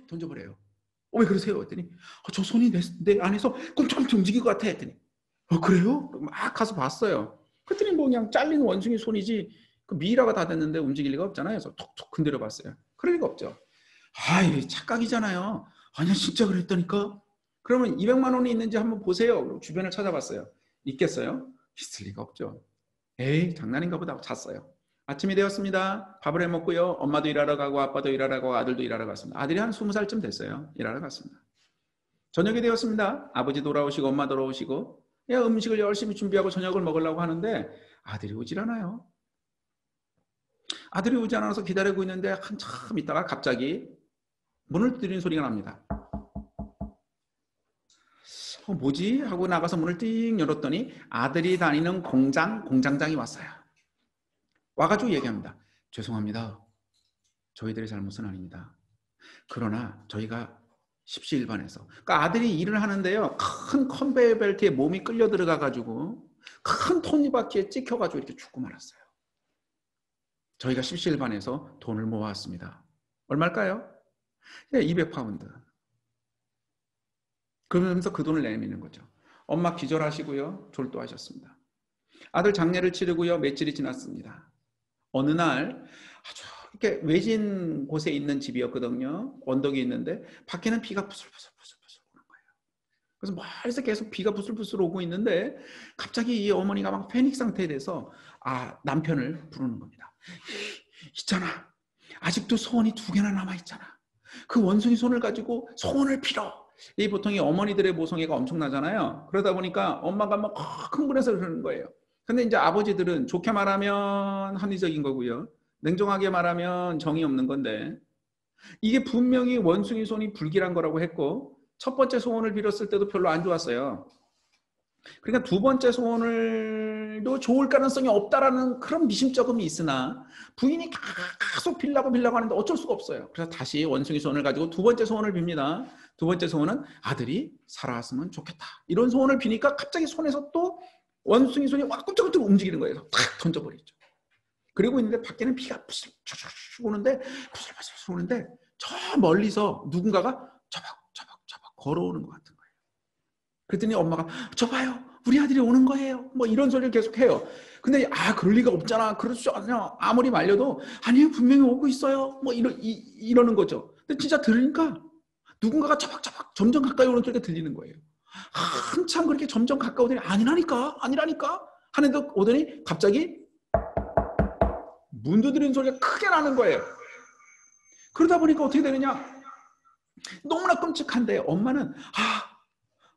던져버려요. 왜 그러세요? 했더니 저 손이 내 안에서 꼼짝꼼짝 움직일 것 같아. 했더니 그래요? 막 가서 봤어요. 그랬더니 뭐 그냥 잘린 원숭이 손이지 그 미라가 다 됐는데 움직일 리가 없잖아요. 그래서 톡톡 건드려 봤어요. 그럴 리가 없죠. 이게 착각이잖아요. 아니야 진짜 그랬다니까. 그러면 200만 원이 있는지 한번 보세요. 그리고 주변을 찾아봤어요. 있겠어요? 있을 리가 없죠. 에이 장난인가 보다 하고 잤어요. 아침이 되었습니다. 밥을 해 먹고요. 엄마도 일하러 가고 아빠도 일하러 가고 아들도 일하러 갔습니다. 아들이 한 20살쯤 됐어요. 일하러 갔습니다. 저녁이 되었습니다. 아버지 돌아오시고 엄마 돌아오시고 음식을 열심히 준비하고 저녁을 먹으려고 하는데 아들이 오질 않아요. 아들이 오지 않아서 기다리고 있는데 한참 있다가 갑자기 문을 두드리는 소리가 납니다. 뭐지? 하고 나가서 문을 띵 열었더니 아들이 다니는 공장장이 왔어요. 와가지고 얘기합니다. 죄송합니다. 저희들의 잘못은 아닙니다. 그러나 저희가 십시일반에서 그러니까 아들이 일을 하는데요. 큰 컨베이어 벨트에 몸이 끌려 들어가가지고 큰 톱니바퀴에 찍혀가지고 이렇게 죽고 말았어요. 저희가 십시일반에서 돈을 모아왔습니다. 얼마일까요? 200파운드. 그러면서 그 돈을 내미는 거죠. 엄마 기절하시고요. 졸도하셨습니다. 아들 장례를 치르고요. 며칠이 지났습니다. 어느 날 아주 이렇게 외진 곳에 있는 집이었거든요. 언덕이 있는데 밖에는 비가 부슬부슬 오는 거예요. 그래서 멀리서 계속 비가 부슬부슬 오고 있는데 갑자기 이 어머니가 막 패닉 상태에 대해서 남편을 부르는 겁니다. 있잖아. 아직도 소원이 2개나 남아있잖아. 그 원숭이 손을 가지고 소원을 빌어. 이 보통 이 어머니들의 모성애가 엄청나잖아요. 그러다 보니까 엄마가 막 흥분해서 그러는 거예요. 근데 이제 아버지들은 좋게 말하면 합리적인 거고요. 냉정하게 말하면 정이 없는 건데 이게 분명히 원숭이 손이 불길한 거라고 했고 첫 번째 소원을 빌었을 때도 별로 안 좋았어요. 그러니까 두 번째 소원을도 좋을 가능성이 없다라는 그런 미심쩍음이 있으나 부인이 계속 빌라고 하는데 어쩔 수가 없어요. 그래서 다시 원숭이 소원을 가지고 두 번째 소원을 빕니다. 두 번째 소원은 아들이 살아왔으면 좋겠다. 이런 소원을 비니까 갑자기 손에서 또 원숭이 손이 와 꼼짝꼼짝 움직이는 거예요. 탁 던져버리죠. 그리고 있는데 밖에는 비가 부슬 오는데 부슬부슬 오는데 저 멀리서 누군가가 저벅저벅 걸어오는 것 같은 거예요. 그랬더니 엄마가 저 봐요. 우리 아들이 오는 거예요. 뭐 이런 소리를 계속 해요. 근데 그럴 리가 없잖아. 그럴 수 없냐. 아무리 말려도 아니요 분명히 오고 있어요. 뭐 이러는 거죠. 근데 진짜 들으니까 누군가가 저벅저벅 점점 가까이 오는 소리가 들리는 거예요. 한참 그렇게 점점 가까우더니 아니라니까 하는데 오더니 갑자기 문 두드리는 소리가 크게 나는 거예요. 그러다 보니까 어떻게 되느냐. 너무나 끔찍한데 엄마는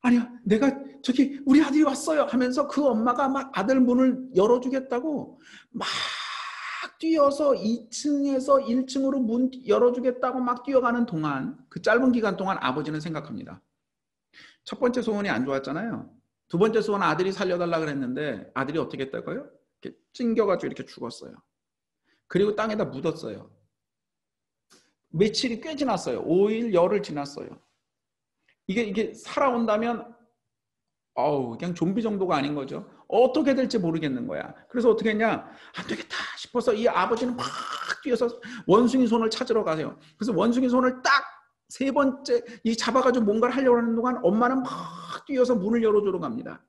아니야 내가 저기 우리 아들이 왔어요 하면서 그 엄마가 막 아들 문을 열어주겠다고 막 뛰어서 2층에서 1층으로 문 열어주겠다고 막 뛰어가는 동안 그 짧은 기간 동안 아버지는 생각합니다. 첫 번째 소원이 안 좋았잖아요. 두 번째 소원 아들이 살려달라 그랬는데 아들이 어떻게 했다고요? 이렇게 찡겨가지고 이렇게 죽었어요. 그리고 땅에다 묻었어요. 며칠이 꽤 지났어요. 5일, 열흘 지났어요. 이게 살아온다면 그냥 좀비 정도가 아닌 거죠. 어떻게 될지 모르겠는 거야. 그래서 어떻게 했냐? 안 되겠다 싶어서 이 아버지는 막 뛰어서 원숭이 손을 찾으러 가세요. 그래서 원숭이 손을 딱 세 번째 잡아가지고 뭔가를 하려고 하는 동안 엄마는 막 뛰어서 문을 열어주러 갑니다.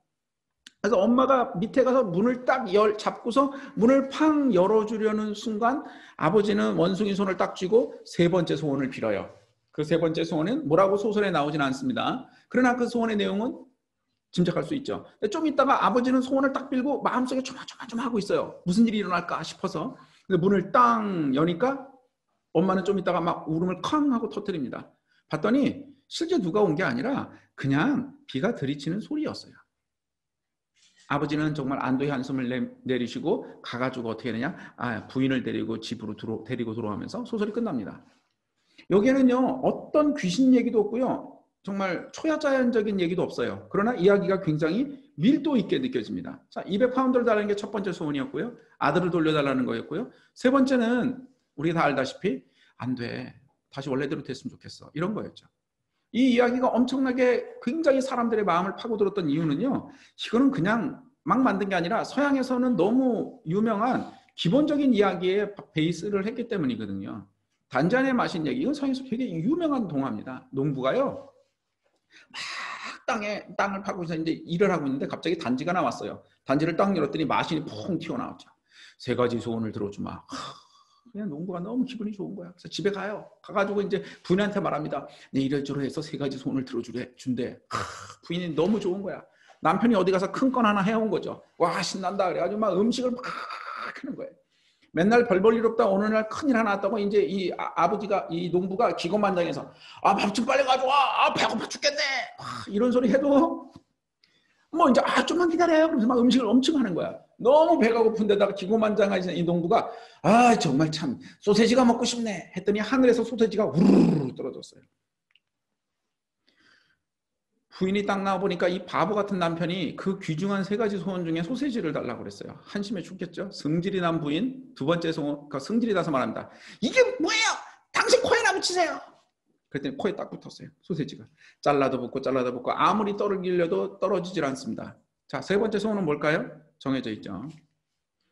그래서 엄마가 밑에 가서 문을 딱 잡고서 문을 팡 열어주려는 순간 아버지는 원숭이 손을 딱 쥐고 세 번째 소원을 빌어요. 그 세 번째 소원은 뭐라고 소설에 나오진 않습니다. 그러나 그 소원의 내용은 짐작할 수 있죠. 좀 있다가 아버지는 소원을 딱 빌고 마음속에 조마조마 하고 있어요. 무슨 일이 일어날까 싶어서. 문을 땅 여니까 엄마는 좀 있다가 막 울음을 쾅 하고 터뜨립니다. 봤더니 실제 누가 온 게 아니라 그냥 비가 들이치는 소리였어요. 아버지는 정말 안도의 한숨을 내리시고 가가지고 어떻게 되냐? 부인을 데리고 집으로 데리고 돌아오면서 소설이 끝납니다. 여기에는요 어떤 귀신 얘기도 없고요. 정말 초자연적인 얘기도 없어요. 그러나 이야기가 굉장히 밀도 있게 느껴집니다. 자, 200파운드를 달라는 게 첫 번째 소원이었고요. 아들을 돌려달라는 거였고요. 세 번째는 우리가 다 알다시피 안 돼. 다시 원래대로 됐으면 좋겠어. 이런 거였죠. 이 이야기가 엄청나게 굉장히 사람들의 마음을 파고들었던 이유는요. 이거는 그냥 막 만든 게 아니라 서양에서는 너무 유명한 기본적인 이야기에 베이스를 했기 때문이거든요. 단잔의 마신 얘기. 이건 서양에서 되게 유명한 동화입니다. 농부가요. 막 땅을 파고 있어 이제 일을 하고 있는데 갑자기 단지가 나왔어요. 단지를 딱 열었더니 마신이 퐁 튀어나왔죠. 세 가지 소원을 들어주마. 그냥 농부가 너무 기분이 좋은 거야. 그래서 집에 가요. 가가지고 이제 부인한테 말합니다. 내 이럴저럴 해서 세 가지 소원을 준대. 부인이 너무 좋은 거야. 남편이 어디 가서 큰 건 하나 해온 거죠. 와 신난다. 그래가지고 막 음식을 막 하는 거예요. 맨날 별 볼 일 없다 어느 날 큰일 하나 왔다고 이제 이 아버지가 이 농부가 기고만장해서 밥 좀 빨리 가져와. 배고파 죽겠네. 이런 소리 해도 뭐 이제 좀만 기다려요. 그러면서 막 음식을 엄청 하는 거야. 너무 배가 고픈데다가 기고만장하신 이 농부가 정말 참 소세지가 먹고 싶네 했더니 하늘에서 소세지가 우르르 떨어졌어요. 부인이 딱 나와보니까 이 바보 같은 남편이 그 귀중한 세 가지 소원 중에 소세지를 달라고 그랬어요. 한심해 죽겠죠. 성질이 난 부인. 두 번째 소원, 성질이 나서 말합니다. 이게 뭐예요? 당신 코에나 붙이세요. 그랬더니 코에 딱 붙었어요. 소세지가. 잘라도 붙고 아무리 떨어지려도 떨어지질 않습니다. 자, 세 번째 소원은 뭘까요? 정해져 있죠.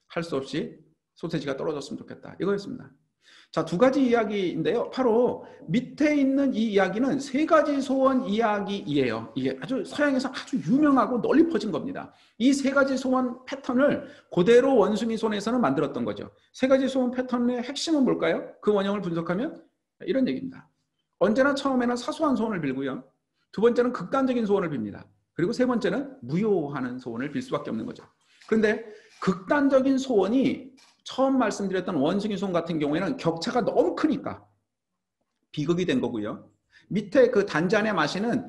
할 수 없이 소세지가 떨어졌으면 좋겠다. 이거였습니다. 자, 두 가지 이야기인데요. 바로 밑에 있는 이 이야기는 세 가지 소원 이야기이에요. 이게 아주 서양에서 아주 유명하고 널리 퍼진 겁니다. 이 세 가지 소원 패턴을 그대로 원숭이 손에서는 만들었던 거죠. 세 가지 소원 패턴의 핵심은 뭘까요? 그 원형을 분석하면 이런 얘기입니다. 언제나 처음에는 사소한 소원을 빌고요. 두 번째는 극단적인 소원을 빕니다. 그리고 세 번째는 무효하는 소원을 빌 수밖에 없는 거죠. 그런데 극단적인 소원이 처음 말씀드렸던 원숭이 소원 같은 경우에는 격차가 너무 크니까 비극이 된 거고요. 밑에 그 단잔의 마시는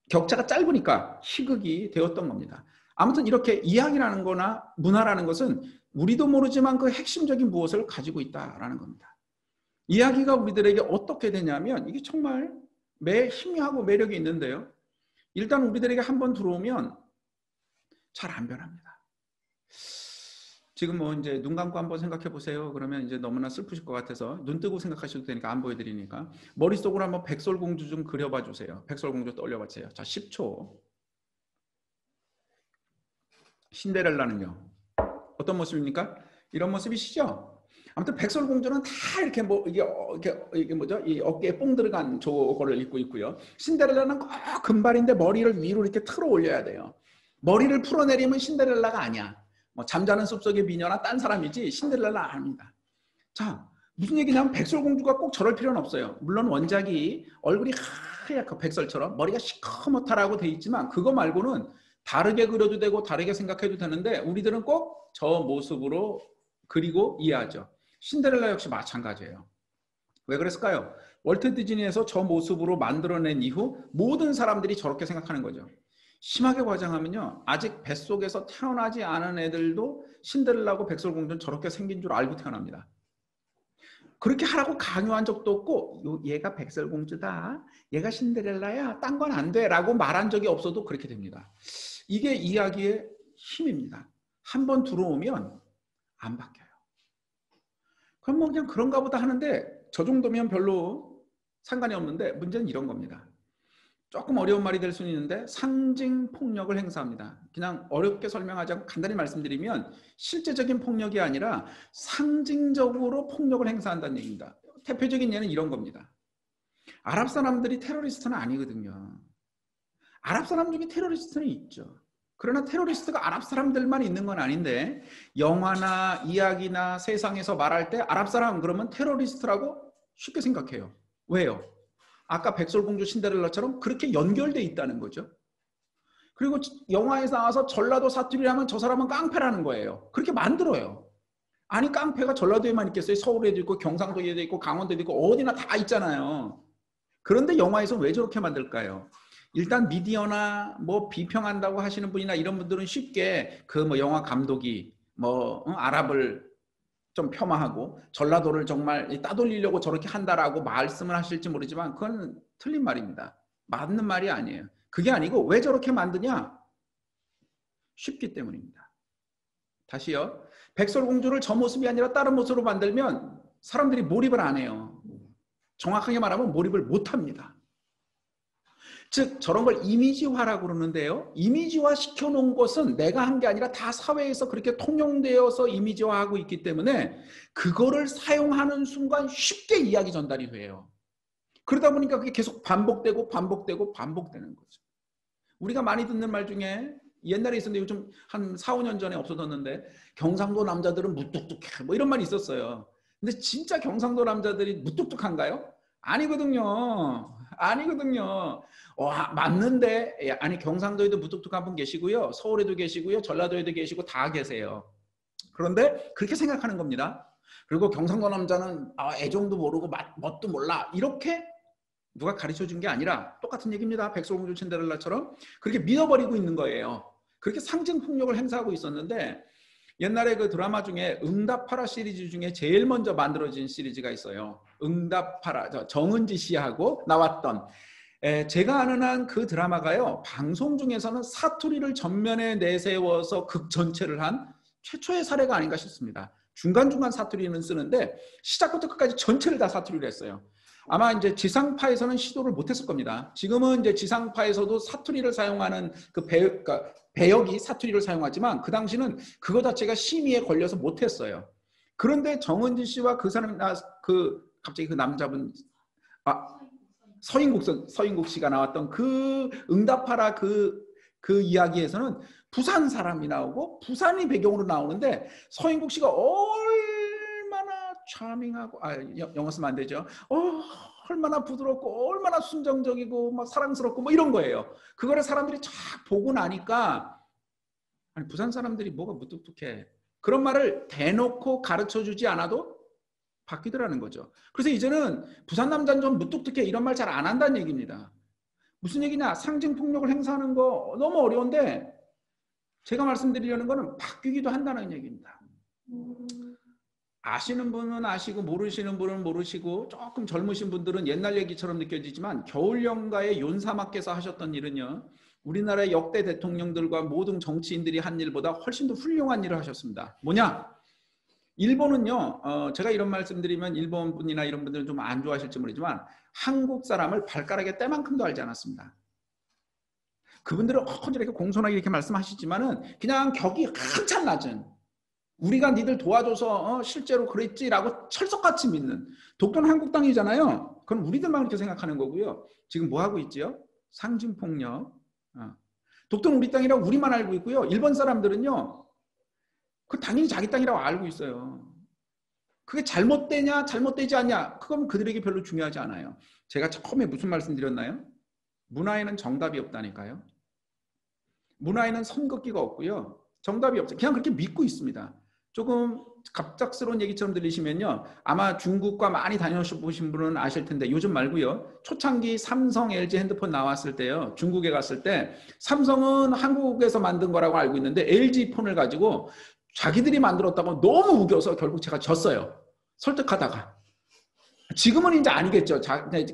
격차가 짧으니까 희극이 되었던 겁니다. 아무튼 이렇게 이야기라는 거나 문화라는 것은 우리도 모르지만 그 핵심적인 무엇을 가지고 있다라는 겁니다. 이야기가 우리들에게 어떻게 되냐면 이게 정말 희미하고 매력이 있는데요. 일단 우리들에게 한번 들어오면 잘 안 변합니다. 지금 뭐 이제 눈 감고 한번 생각해 보세요. 그러면 이제 너무나 슬프실 것 같아서 눈 뜨고 생각하셔도 되니까 안 보여드리니까 머릿속으로 한번 백설공주 좀 그려봐 주세요. 백설공주 떠올려 보세요. 자, 10초. 신데렐라는요. 어떤 모습입니까? 이런 모습이시죠? 아무튼 백설공주는 다 이렇게 뭐 이게 뭐죠? 이 어깨에 뽕 들어간 저거를 입고 있고요. 신데렐라는 꼭 금발인데 머리를 위로 이렇게 틀어 올려야 돼요. 머리를 풀어내리면 신데렐라가 아니야. 뭐 잠자는 숲속의 미녀나 딴 사람이지 신데렐라 아닙니다. 자, 무슨 얘기냐면 백설공주가 꼭 저럴 필요는 없어요. 물론 원작이 얼굴이 하얗고 백설처럼 머리가 시커멓다라고 돼 있지만 그거 말고는 다르게 그려도 되고 다르게 생각해도 되는데 우리들은 꼭 저 모습으로 그리고 이해하죠. 신데렐라 역시 마찬가지예요. 왜 그랬을까요? 월트 디즈니에서 저 모습으로 만들어낸 이후 모든 사람들이 저렇게 생각하는 거죠. 심하게 과장하면요. 아직 뱃속에서 태어나지 않은 애들도 신데렐라하고 백설공주는 저렇게 생긴 줄 알고 태어납니다. 그렇게 하라고 강요한 적도 없고 얘가 백설공주다. 얘가 신데렐라야. 딴 건 안 돼. 라고 말한 적이 없어도 그렇게 됩니다. 이게 이야기의 힘입니다. 한번 들어오면 안 바뀌어요. 그럼 뭐 그냥 그런가 보다 하는데 저 정도면 별로 상관이 없는데 문제는 이런 겁니다. 조금 어려운 말이 될 수는 있는데 상징 폭력을 행사합니다. 그냥 어렵게 설명하지 않고 간단히 말씀드리면 실제적인 폭력이 아니라 상징적으로 폭력을 행사한다는 얘기입니다. 대표적인 예는 이런 겁니다. 아랍 사람들이 테러리스트는 아니거든요. 아랍 사람 중에 테러리스트는 있죠. 그러나 테러리스트가 아랍 사람들만 있는 건 아닌데 영화나 이야기나 세상에서 말할 때 아랍 사람 그러면 테러리스트라고 쉽게 생각해요. 왜요? 아까 백설공주 신데렐라처럼 그렇게 연결돼 있다는 거죠. 그리고 영화에서 나와서 전라도 사투리라면 저 사람은 깡패라는 거예요. 그렇게 만들어요. 아니 깡패가 전라도에만 있겠어요? 서울에도 있고 경상도에도 있고 강원도에도 있고 어디나 다 있잖아요. 그런데 영화에서 왜 저렇게 만들까요? 일단 미디어나 뭐 비평한다고 하시는 분이나 이런 분들은 쉽게 그 뭐 영화 감독이 뭐 아랍을 좀 폄하하고 전라도를 정말 따돌리려고 저렇게 한다라고 말씀을 하실지 모르지만 그건 틀린 말입니다. 맞는 말이 아니에요. 그게 아니고 왜 저렇게 만드냐? 쉽기 때문입니다. 다시요. 백설공주를 저 모습이 아니라 다른 모습으로 만들면 사람들이 몰입을 안 해요. 정확하게 말하면 몰입을 못 합니다. 즉 저런 걸 이미지화라고 그러는데요. 이미지화 시켜놓은 것은 내가 한 게 아니라 다 사회에서 그렇게 통용되어서 이미지화하고 있기 때문에 그거를 사용하는 순간 쉽게 이야기 전달이 돼요. 그러다 보니까 그게 계속 반복되고 반복되고 반복되는 거죠. 우리가 많이 듣는 말 중에 옛날에 있었는데 요즘 한 4, 5년 전에 없어졌는데 경상도 남자들은 무뚝뚝해 뭐 이런 말이 있었어요. 근데 진짜 경상도 남자들이 무뚝뚝한가요? 아니거든요. 아니거든요. 맞는데 아니 경상도에도 무뚝뚝한 분 계시고요. 서울에도 계시고요. 전라도에도 계시고 다 계세요. 그런데 그렇게 생각하는 겁니다. 그리고 경상도 남자는 애정도 모르고 멋도 몰라. 이렇게 누가 가르쳐준 게 아니라 똑같은 얘기입니다. 백설공주 신데렐라처럼 그렇게 믿어버리고 있는 거예요. 그렇게 상징폭력을 행사하고 있었는데 옛날에 그 드라마 중에 응답하라 시리즈 중에 제일 먼저 만들어진 시리즈가 있어요. 응답하라. 정은지 씨하고 나왔던 제가 아는 한 그 드라마가요. 방송 중에서는 사투리를 전면에 내세워서 극 전체를 한 최초의 사례가 아닌가 싶습니다. 중간중간 사투리는 쓰는데 시작부터 끝까지 전체를 다 사투리를 했어요. 아마 이제 지상파에서는 시도를 못했을 겁니다. 지금은 이제 지상파에서도 사투리를 사용하는 그 그러니까 배역이 사투리를 사용하지만 그 당시는 그거 자체가 심의에 걸려서 못했어요. 그런데 정은지 씨와 그 사람 갑자기 그 남자분 서인국 씨가 나왔던 그 응답하라 그 이야기에서는 부산 사람이 나오고 부산이 배경으로 나오는데 서인국 씨가 얼마나 차밍하고 영어 쓰면 안 되죠. 얼마나 부드럽고 얼마나 순정적이고 막 사랑스럽고 뭐 이런 거예요. 그거를 사람들이 쫙 보고 나니까 아니 부산 사람들이 뭐가 무뚝뚝해. 그런 말을 대놓고 가르쳐주지 않아도 바뀌더라는 거죠. 그래서 이제는 부산 남자는 좀 무뚝뚝해 이런 말 잘 안 한다는 얘기입니다. 무슨 얘기냐? 상징폭력을 행사하는 거 너무 어려운데 제가 말씀드리려는 거는 바뀌기도 한다는 얘기입니다. 아시는 분은 아시고 모르시는 분은 모르시고 조금 젊으신 분들은 옛날 얘기처럼 느껴지지만 겨울연가의 윤사마께서 하셨던 일은요. 우리나라의 역대 대통령들과 모든 정치인들이 한 일보다 훨씬 더 훌륭한 일을 하셨습니다. 뭐냐? 일본은요. 제가 이런 말씀드리면 일본 분이나 이런 분들은 좀 안 좋아하실지 모르지만 한국 사람을 발가락에 때만큼도 알지 않았습니다. 그분들은 이렇게 공손하게 이렇게 말씀하시지만은 그냥 격이 한참 낮은 우리가 니들 도와줘서 실제로 그랬지라고 철석같이 믿는 독도는 한국 땅이잖아요. 그건 우리들만 그렇게 생각하는 거고요. 지금 뭐 하고 있지요? 상징폭력. 독도는 우리 땅이라고 우리만 알고 있고요. 일본 사람들은요. 그 당연히 자기 땅이라고 알고 있어요. 그게 잘못되냐 잘못되지 않냐 그건 그들에게 별로 중요하지 않아요. 제가 처음에 무슨 말씀 드렸나요? 문화에는 정답이 없다니까요. 문화에는 선긋기가 없고요. 정답이 없어요. 그냥 그렇게 믿고 있습니다. 조금 갑작스러운 얘기처럼 들리시면요. 아마 중국과 많이 다녀보신 분은 아실 텐데 요즘 말고요. 초창기 삼성, LG 핸드폰 나왔을 때요. 중국에 갔을 때 삼성은 한국에서 만든 거라고 알고 있는데 LG 폰을 가지고 자기들이 만들었다고 너무 우겨서 결국 제가 졌어요. 설득하다가. 지금은 이제 아니겠죠.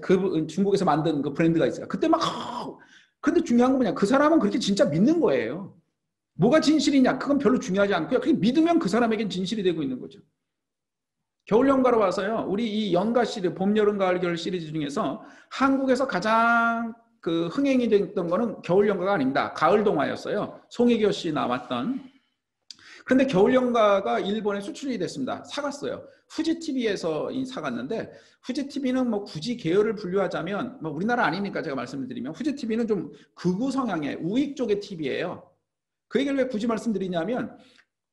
그 중국에서 만든 그 브랜드가 있어요. 그때 막 근데 중요한 건 뭐냐. 그 사람은 그렇게 진짜 믿는 거예요. 뭐가 진실이냐? 그건 별로 중요하지 않고요. 그냥 믿으면 그 사람에겐 진실이 되고 있는 거죠. 겨울연가로 와서요. 우리 이 연가 시리즈, 봄, 여름, 가을, 겨울 시리즈 중에서 한국에서 가장 그 흥행이 됐던 거는 겨울연가가 아닙니다. 가을동화였어요. 송혜교 씨 나왔던. 그런데 겨울연가가 일본에 수출이 됐습니다. 사갔어요. 후지TV에서 사갔는데 후지TV는 뭐 굳이 계열을 분류하자면 뭐 우리나라 아니니까 제가 말씀을 드리면 후지TV는 좀 극우 성향의 우익 쪽의 TV예요. 그 얘기를 왜 굳이 말씀드리냐면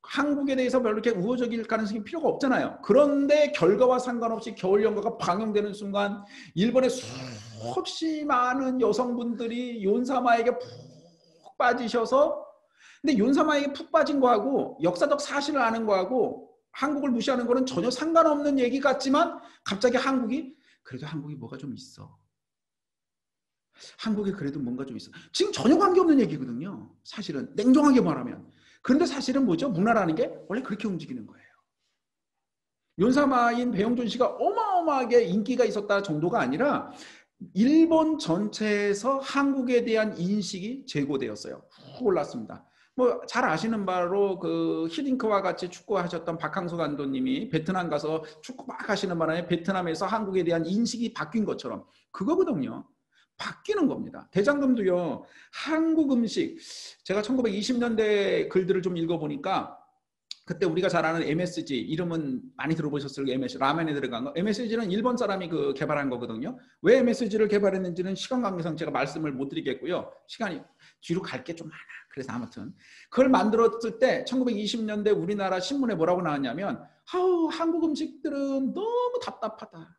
한국에 대해서 별로 이렇게 우호적일 가능성이 필요가 없잖아요. 그런데 결과와 상관없이 겨울연가가 방영되는 순간 일본의 수없이 많은 여성분들이 윤사마에게 푹 빠지셔서 근데 윤사마에게 푹 빠진 거하고 역사적 사실을 아는 거하고 한국을 무시하는 거는 전혀 상관없는 얘기 같지만 갑자기 그래도 한국이 뭐가 좀 있어. 한국에 그래도 뭔가 좀 있어. 지금 전혀 관계없는 얘기거든요. 사실은 냉정하게 말하면. 그런데 사실은 뭐죠? 문화라는 게 원래 그렇게 움직이는 거예요. 윤사마인 배용준 씨가 어마어마하게 인기가 있었다 정도가 아니라 일본 전체에서 한국에 대한 인식이 제고되었어요. 훅 올랐습니다. 뭐 잘 아시는 바로 그 히딩크와 같이 축구하셨던 박항서 감독님이 베트남 가서 축구 막 하시는 바람에 베트남에서 한국에 대한 인식이 바뀐 것처럼 그거거든요. 바뀌는 겁니다. 대장금도요. 한국 음식 제가 1920년대 글들을 좀 읽어보니까 그때 우리가 잘 아는 MSG 이름은 많이 들어보셨을 거예요. MSG 라면에 들어간 거. MSG는 일본 사람이 개발한 거거든요. 왜 MSG를 개발했는지는 시간 관계상 제가 말씀을 못 드리겠고요. 시간이 뒤로 갈 게 좀 많아. 그래서 아무튼 그걸 만들었을 때 1920년대 우리나라 신문에 뭐라고 나왔냐면 한국 음식들은 너무 답답하다.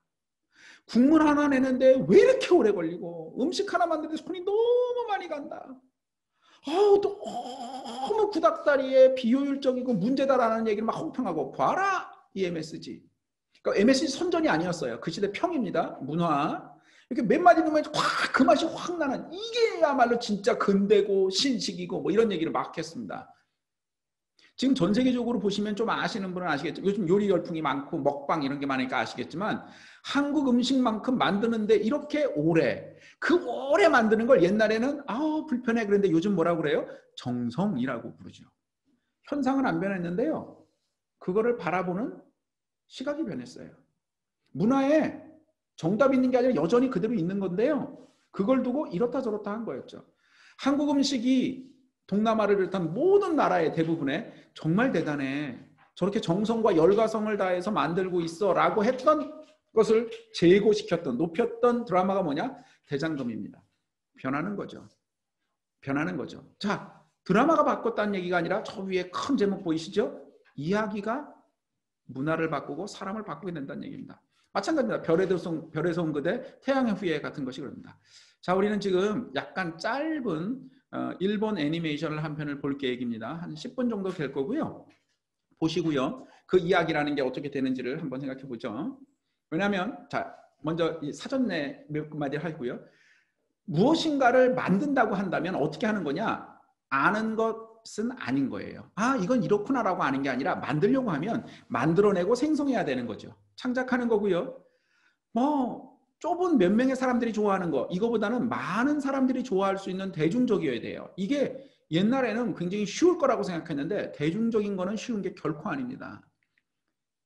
국물 하나 내는데 왜 이렇게 오래 걸리고 음식 하나 만드는데 손이 너무 많이 간다. 너무 구닥다리에 비효율적이고 문제다라는 얘기를 막 혹평하고 봐라 이 MSG. 그러니까 MSG 선전이 아니었어요. 그 시대 평입니다. 문화. 이렇게 몇 마디 넣으면 확 그 맛이 확 나는 이게야말로 진짜 근대고 신식이고 뭐 이런 얘기를 막 했습니다. 지금 전 세계적으로 보시면 좀 아시는 분은 아시겠죠. 요즘 요리 열풍이 많고 먹방 이런 게 많으니까 아시겠지만 한국 음식만큼 만드는데 이렇게 오래 오래 만드는 걸 옛날에는 불편해 그랬는데 요즘 뭐라고 그래요? 정성이라고 부르죠. 현상은 안 변했는데요. 그거를 바라보는 시각이 변했어요. 문화에 정답이 있는 게 아니라 여전히 그대로 있는 건데요. 그걸 두고 이렇다 저렇다 한 거였죠. 한국 음식이 동남아를 비롯한 모든 나라의 대부분에 정말 대단해. 저렇게 정성과 열과성을 다해서 만들고 있어 라고 했던 것을 제고시켰던 높였던 드라마가 뭐냐? 대장금입니다. 변하는 거죠. 변하는 거죠. 자, 드라마가 바꿨다는 얘기가 아니라 저 위에 큰 제목 보이시죠? 이야기가 문화를 바꾸고 사람을 바꾸게 된다는 얘기입니다. 마찬가지입니다. 별에서 온 그대, 태양의 후예 같은 것이 그럽니다. 자, 우리는 지금 약간 짧은 일본 애니메이션을 한 편을 볼 계획입니다. 한 10분 정도 될 거고요. 보시고요. 그 이야기라는 게 어떻게 되는지를 한번 생각해 보죠. 왜냐하면 자, 먼저 이 사전내 몇 마디 하고요. 무엇인가를 만든다고 한다면 어떻게 하는 거냐? 아는 것은 아닌 거예요. 이건 이렇구나라고 아는 게 아니라 만들려고 하면 만들어내고 생성해야 되는 거죠. 창작하는 거고요. 좁은 몇 명의 사람들이 좋아하는 거, 이거보다는 많은 사람들이 좋아할 수 있는 대중적이어야 돼요. 이게 옛날에는 굉장히 쉬울 거라고 생각했는데 대중적인 거는 쉬운 게 결코 아닙니다.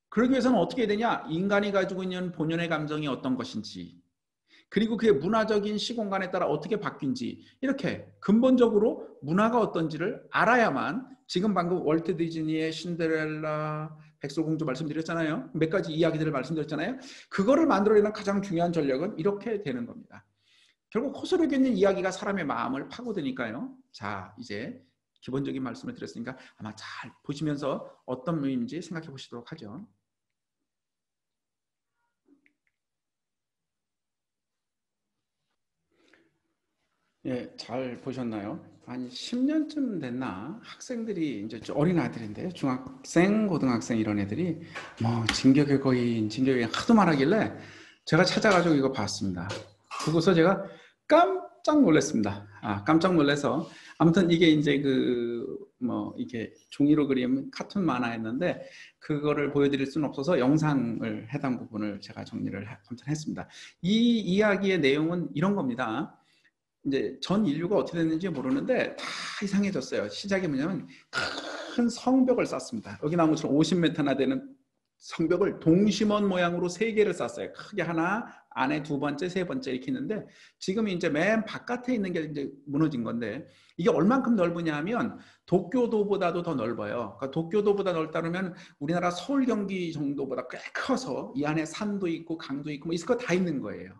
그러기 위해서는 어떻게 해야 되냐? 인간이 가지고 있는 본연의 감정이 어떤 것인지, 그리고 그게 문화적인 시공간에 따라 어떻게 바뀐지, 이렇게 근본적으로 문화가 어떤지를 알아야만, 지금 방금 월트 디즈니의 신데렐라, 백설공주 말씀드렸잖아요. 몇 가지 이야기들을 말씀드렸잖아요. 그거를 만들어내는 가장 중요한 전략은 이렇게 되는 겁니다. 결국 호소력 있는 이야기가 사람의 마음을 파고드니까요. 자, 이제 기본적인 말씀을 드렸으니까 아마 잘 보시면서 어떤 의미인지 생각해 보시도록 하죠. 예, 잘 보셨나요? 한 10년쯤 됐나? 학생들이 이제 어린 아들인데 중학생, 고등학생 이런 애들이 진격의 거인, 진격의 하도 말하길래 제가 찾아가지고 이거 봤습니다. 보고서 제가 깜짝 놀랐습니다. 깜짝 놀라서 아무튼 이게 이제 이게 종이로 그린 카툰 만화였는데 그거를 보여드릴 수는 없어서 영상을 해당 부분을 제가 정리를 아무튼 했습니다. 이 이야기의 내용은 이런 겁니다. 이제 전 인류가 어떻게 됐는지 모르는데 다 이상해졌어요. 시작이 뭐냐면 큰 성벽을 쌓습니다. 여기 나온 것처럼 50m나 되는 성벽을 동심원 모양으로 3개를 쌓았어요. 크게 하나, 안에 2번째, 3번째 이렇게 있는데 지금 이제 맨 바깥에 있는 게 이제 무너진 건데 이게 얼만큼 넓으냐 하면 도쿄도보다도 더 넓어요. 그러니까 도쿄도보다 넓다면 우리나라 서울 경기 정도보다 꽤 커서 이 안에 산도 있고 강도 있고 뭐 있을 거 다 있는 거예요.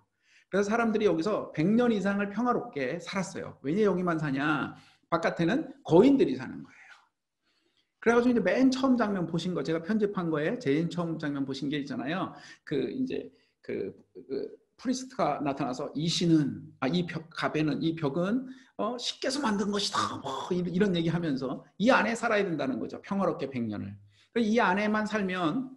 그래서 사람들이 여기서 100년 이상을 평화롭게 살았어요. 왜 여기만 사냐? 바깥에는 거인들이 사는 거예요. 그래가지고 이제 맨 처음 장면 보신 거 제가 편집한 거에 제일 처음 장면 보신 게 있잖아요. 프리스트가 나타나서 이 신은 가베는 이 벽은 신께서 만든 것이다. 이런 얘기하면서 이 안에 살아야 된다는 거죠. 평화롭게 100년을. 이 안에만 살면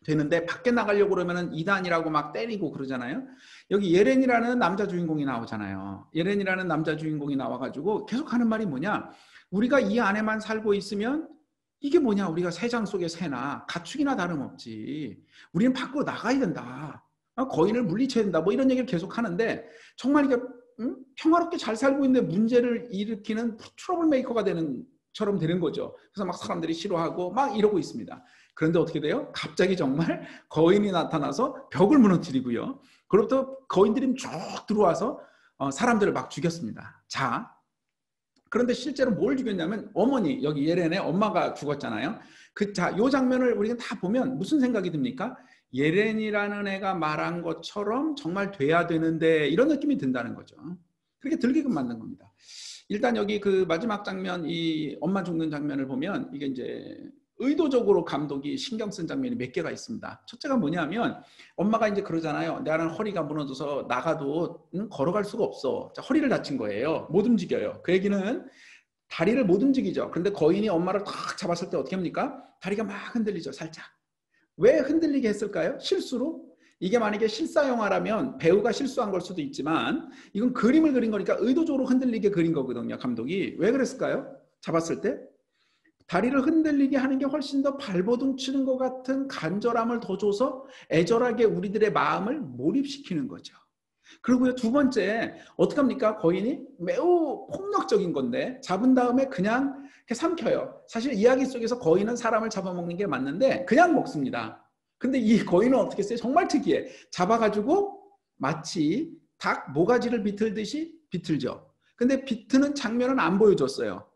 되는데 밖에 나가려고 그러면은 이단이라고 막 때리고 그러잖아요. 여기 예렌이라는 남자 주인공이 나오잖아요. 예렌이라는 남자 주인공이 나와가지고 계속 하는 말이 뭐냐? 우리가 이 안에만 살고 있으면 이게 뭐냐? 우리가 새장 속의 새나 가축이나 다름없지. 우리는 밖으로 나가야 된다. 거인을 물리쳐야 된다. 뭐 이런 얘기를 계속 하는데 정말 이게 평화롭게 잘 살고 있는데 문제를 일으키는 트러블 메이커가 처럼 되는 거죠. 그래서 막 사람들이 싫어하고 막 이러고 있습니다. 그런데 어떻게 돼요? 갑자기 정말 거인이 나타나서 벽을 무너뜨리고요. 그로부터 거인들이 쭉 들어와서 사람들을 막 죽였습니다. 자, 그런데 실제로 뭘 죽였냐면 어머니, 여기 예레네 엄마가 죽었잖아요. 요 장면을 우리가 다 보면 무슨 생각이 듭니까? 예렌이라는 애가 말한 것처럼 정말 돼야 되는데 이런 느낌이 든다는 거죠. 그렇게 들게끔 만든 겁니다. 일단 여기 그 마지막 장면, 이 엄마 죽는 장면을 보면 이게 이제 의도적으로 감독이 신경 쓴 장면이 몇 개가 있습니다. 첫째가 뭐냐면 엄마가 이제 그러잖아요. 나는 허리가 무너져서 나가도 걸어갈 수가 없어. 자, 허리를 다친 거예요. 못 움직여요. 그 얘기는 다리를 못 움직이죠. 그런데 거인이 엄마를 탁 잡았을 때 어떻게 합니까? 다리가 막 흔들리죠. 살짝. 왜 흔들리게 했을까요? 실수로? 이게 만약에 실사 영화라면 배우가 실수한 걸 수도 있지만 이건 그림을 그린 거니까 의도적으로 흔들리게 그린 거거든요. 감독이. 왜 그랬을까요? 잡았을 때? 다리를 흔들리게 하는 게 훨씬 더 발버둥 치는 것 같은 간절함을 더 줘서 애절하게 우리들의 마음을 몰입시키는 거죠. 그리고요, 두 번째, 어떻게 합니까? 거인이 매우 폭력적인 건데 잡은 다음에 그냥 이렇게 삼켜요. 사실 이야기 속에서 거인은 사람을 잡아먹는 게 맞는데 그냥 먹습니다. 근데 이 거인은 어떻게 했어요? 정말 특이해. 잡아가지고 마치 닭 모가지를 비틀듯이 비틀죠. 근데 비트는 장면은 안 보여줬어요.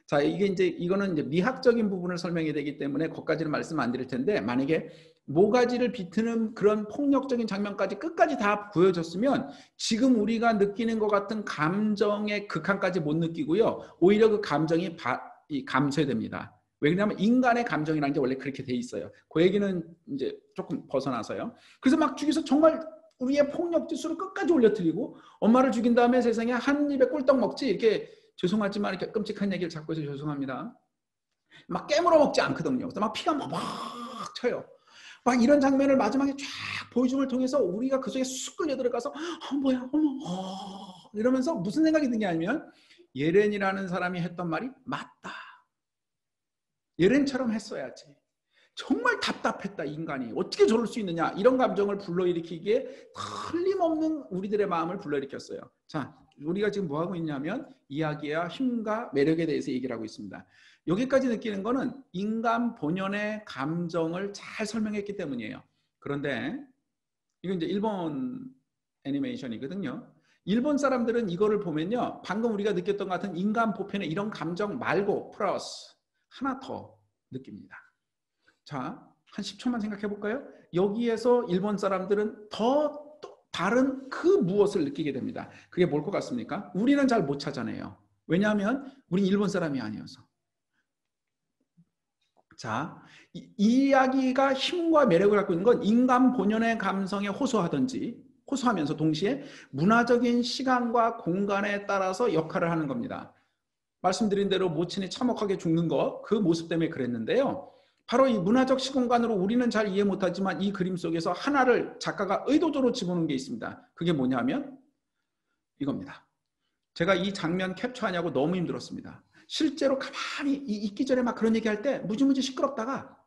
자, 이거는 이제 미학적인 부분을 설명이 되기 때문에 거기까지는 말씀 안 드릴 텐데, 만약에 모가지를 비트는 그런 폭력적인 장면까지 끝까지 다 보여줬으면 지금 우리가 느끼는 것 같은 감정의 극한까지 못 느끼고요. 오히려 그 감정이 감쇄됩니다. 왜 그러냐면 인간의 감정이라는 게 원래 그렇게 돼 있어요. 그 얘기는 이제 조금 벗어나서요. 그래서 막 죽여서 정말 우리의 폭력 지수를 끝까지 올려뜨리고 엄마를 죽인 다음에 세상에 한 입에 꿀떡 먹지 이렇게 죄송하지만 이렇게 끔찍한 얘기를 자꾸 해서 죄송합니다. 막 깨물어 먹지 않거든요. 그래서 막 피가 막 쳐요. 막 이런 장면을 마지막에 쫙 보여줌을 통해서 우리가 그 속에 쑥 끌려 들어가서 뭐야 어머 이러면서 무슨 생각이 드냐 하면 예렌이라는 사람이 했던 말이 맞다. 예렌처럼 했어야지. 정말 답답했다 인간이. 어떻게 저럴 수 있느냐. 이런 감정을 불러일으키기에 틀림없는 우리들의 마음을 불러일으켰어요. 자, 우리가 지금 뭐하고 있냐면 이야기와 힘과 매력에 대해서 얘기를 하고 있습니다. 여기까지 느끼는 거는 인간 본연의 감정을 잘 설명했기 때문이에요. 그런데 이건 이제 일본 애니메이션이거든요. 일본 사람들은 이거를 보면요. 방금 우리가 느꼈던 것 같은 인간 보편의 이런 감정 말고 플러스 하나 더 느낍니다. 자, 한 10초만 생각해 볼까요? 여기에서 일본 사람들은 더 다른 그 무엇을 느끼게 됩니다. 그게 뭘 것 같습니까? 우리는 잘 못 찾아내요. 왜냐하면 우린 일본 사람이 아니어서. 자, 이 이야기가 힘과 매력을 갖고 있는 건 인간 본연의 감성에 호소하면서 동시에 문화적인 시간과 공간에 따라서 역할을 하는 겁니다. 말씀드린 대로 모친이 참혹하게 죽는 거, 그 모습 때문에 그랬는데요. 바로 이 문화적 시공간으로 우리는 잘 이해 못하지만 이 그림 속에서 하나를 작가가 의도적으로 집어넣은 게 있습니다. 그게 뭐냐면 이겁니다. 제가 이 장면 캡처하냐고 너무 힘들었습니다. 실제로 가만히 있기 전에 막 그런 얘기할 때 무지무지 시끄럽다가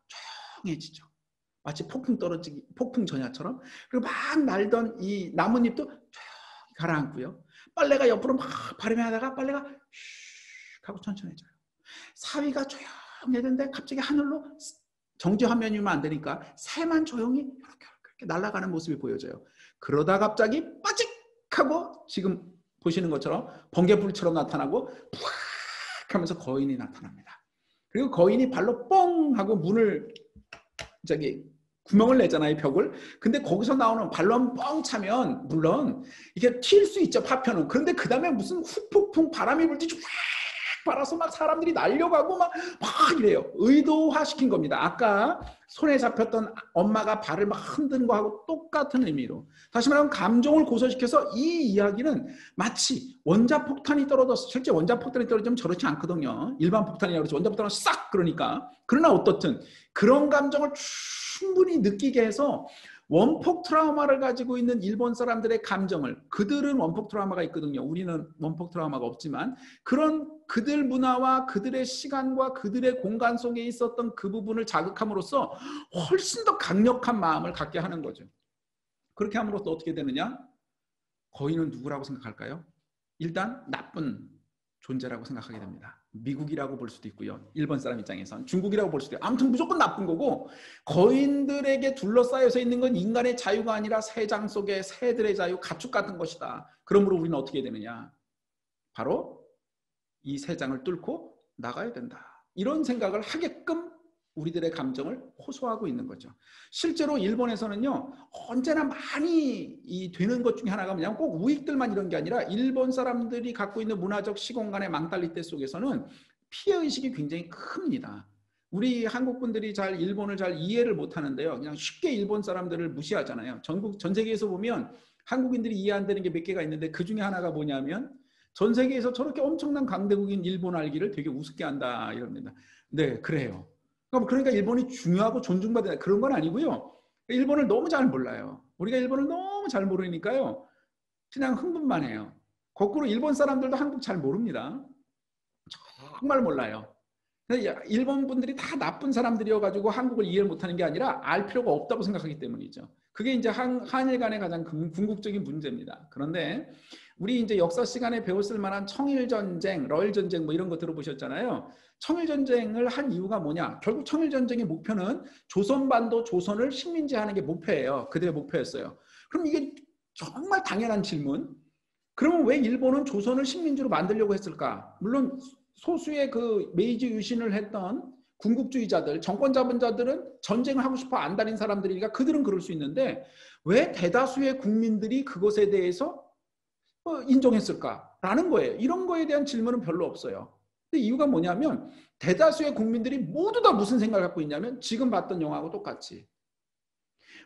조용해지죠. 마치 폭풍 전야처럼. 그리고 막 날던 이 나뭇잎도 조용히 가라앉고요. 빨래가 옆으로 막 바람이 하다가 빨래가 슉 하고 천천해져요. 사위가 조용해졌는데 갑자기 하늘로 정지 화면이면 안 되니까 새만 조용히 이렇게 날아가는 모습이 보여져요. 그러다 갑자기 빠직 하고 지금 보시는 것처럼 번개불처럼 나타나고 푸악 하면서 거인이 나타납니다. 그리고 거인이 발로 뻥 하고 문을 구멍을 내잖아요, 벽을. 근데 거기서 나오는 발로 뻥 차면 물론 이게 튈 수 있죠, 파편은. 그런데 그 다음에 무슨 후폭풍 바람이 불듯이 확 빨아서 막 사람들이 날려가고 막 이래요. 의도화시킨 겁니다. 아까 손에 잡혔던 엄마가 발을 막 흔드는 거하고 똑같은 의미로. 다시 말하면 감정을 고소시켜서 이 이야기는 마치 원자폭탄이 떨어졌어. 실제 원자폭탄이 떨어지면 저렇지 않거든요. 일반 폭탄이라고 그러죠. 원자폭탄은 싹 그러니까. 그러나 어떻든 그런 감정을 충분히 느끼게 해서 원폭 트라우마를 가지고 있는 일본 사람들의 감정을, 그들은 원폭 트라우마가 있거든요. 우리는 원폭 트라우마가 없지만 그런 그들 문화와 그들의 시간과 그들의 공간 속에 있었던 그 부분을 자극함으로써 훨씬 더 강력한 마음을 갖게 하는 거죠. 그렇게 함으로써 어떻게 되느냐? 거인은 누구라고 생각할까요? 일단 나쁜 존재라고 생각하게 됩니다. 미국이라고 볼 수도 있고요. 일본 사람 입장에선 중국이라고 볼 수도 있고 아무튼 무조건 나쁜 거고 거인들에게 둘러싸여서 있는 건 인간의 자유가 아니라 새장 속의 새들의 자유, 가축 같은 것이다. 그러므로 우리는 어떻게 되느냐? 바로 이 새장을 뚫고 나가야 된다. 이런 생각을 하게끔 우리들의 감정을 호소하고 있는 거죠. 실제로 일본에서는요, 언제나 많이 되는 것 중에 하나가 뭐냐면 꼭 우익들만 이런 게 아니라 일본 사람들이 갖고 있는 문화적 시공간의 망탈리테 속에서는 피해의식이 굉장히 큽니다. 우리 한국 분들이 잘 일본을 잘 이해를 못 하는데요. 그냥 쉽게 일본 사람들을 무시하잖아요. 전 세계에서 보면 한국인들이 이해 안 되는 게 몇 개가 있는데 그 중에 하나가 뭐냐면 전 세계에서 저렇게 엄청난 강대국인 일본 알기를 되게 우습게 한다 이럽니다. 네, 그래요. 그러니까 일본이 중요하고 존중받는 그런 건 아니고요. 일본을 너무 잘 몰라요. 우리가 일본을 너무 잘 모르니까요. 그냥 흥분만 해요. 거꾸로 일본 사람들도 한국 잘 모릅니다. 정말 몰라요. 일본 분들이 다 나쁜 사람들이어가지고 한국을 이해를 못하는 게 아니라 알 필요가 없다고 생각하기 때문이죠. 그게 이제 한일 간의 가장 궁극적인 문제입니다. 그런데 우리 이제 역사 시간에 배웠을 만한 청일전쟁, 러일전쟁 뭐 이런 거 들어보셨잖아요. 청일전쟁을 한 이유가 뭐냐? 결국 청일전쟁의 목표는 조선반도 조선을 식민지하는 게 목표예요. 그들의 목표였어요. 그럼 이게 정말 당연한 질문. 그러면 왜 일본은 조선을 식민지로 만들려고 했을까? 물론 소수의 그 메이지 유신을 했던 군국주의자들, 정권 잡은 자들은 전쟁을 하고 싶어 안달인 사람들이니까 그들은 그럴 수 있는데 왜 대다수의 국민들이 그것에 대해서 인정했을까라는 거예요. 이런 거에 대한 질문은 별로 없어요. 근데 이유가 뭐냐면 대다수의 국민들이 모두 다 무슨 생각을 갖고 있냐면 지금 봤던 영화하고 똑같이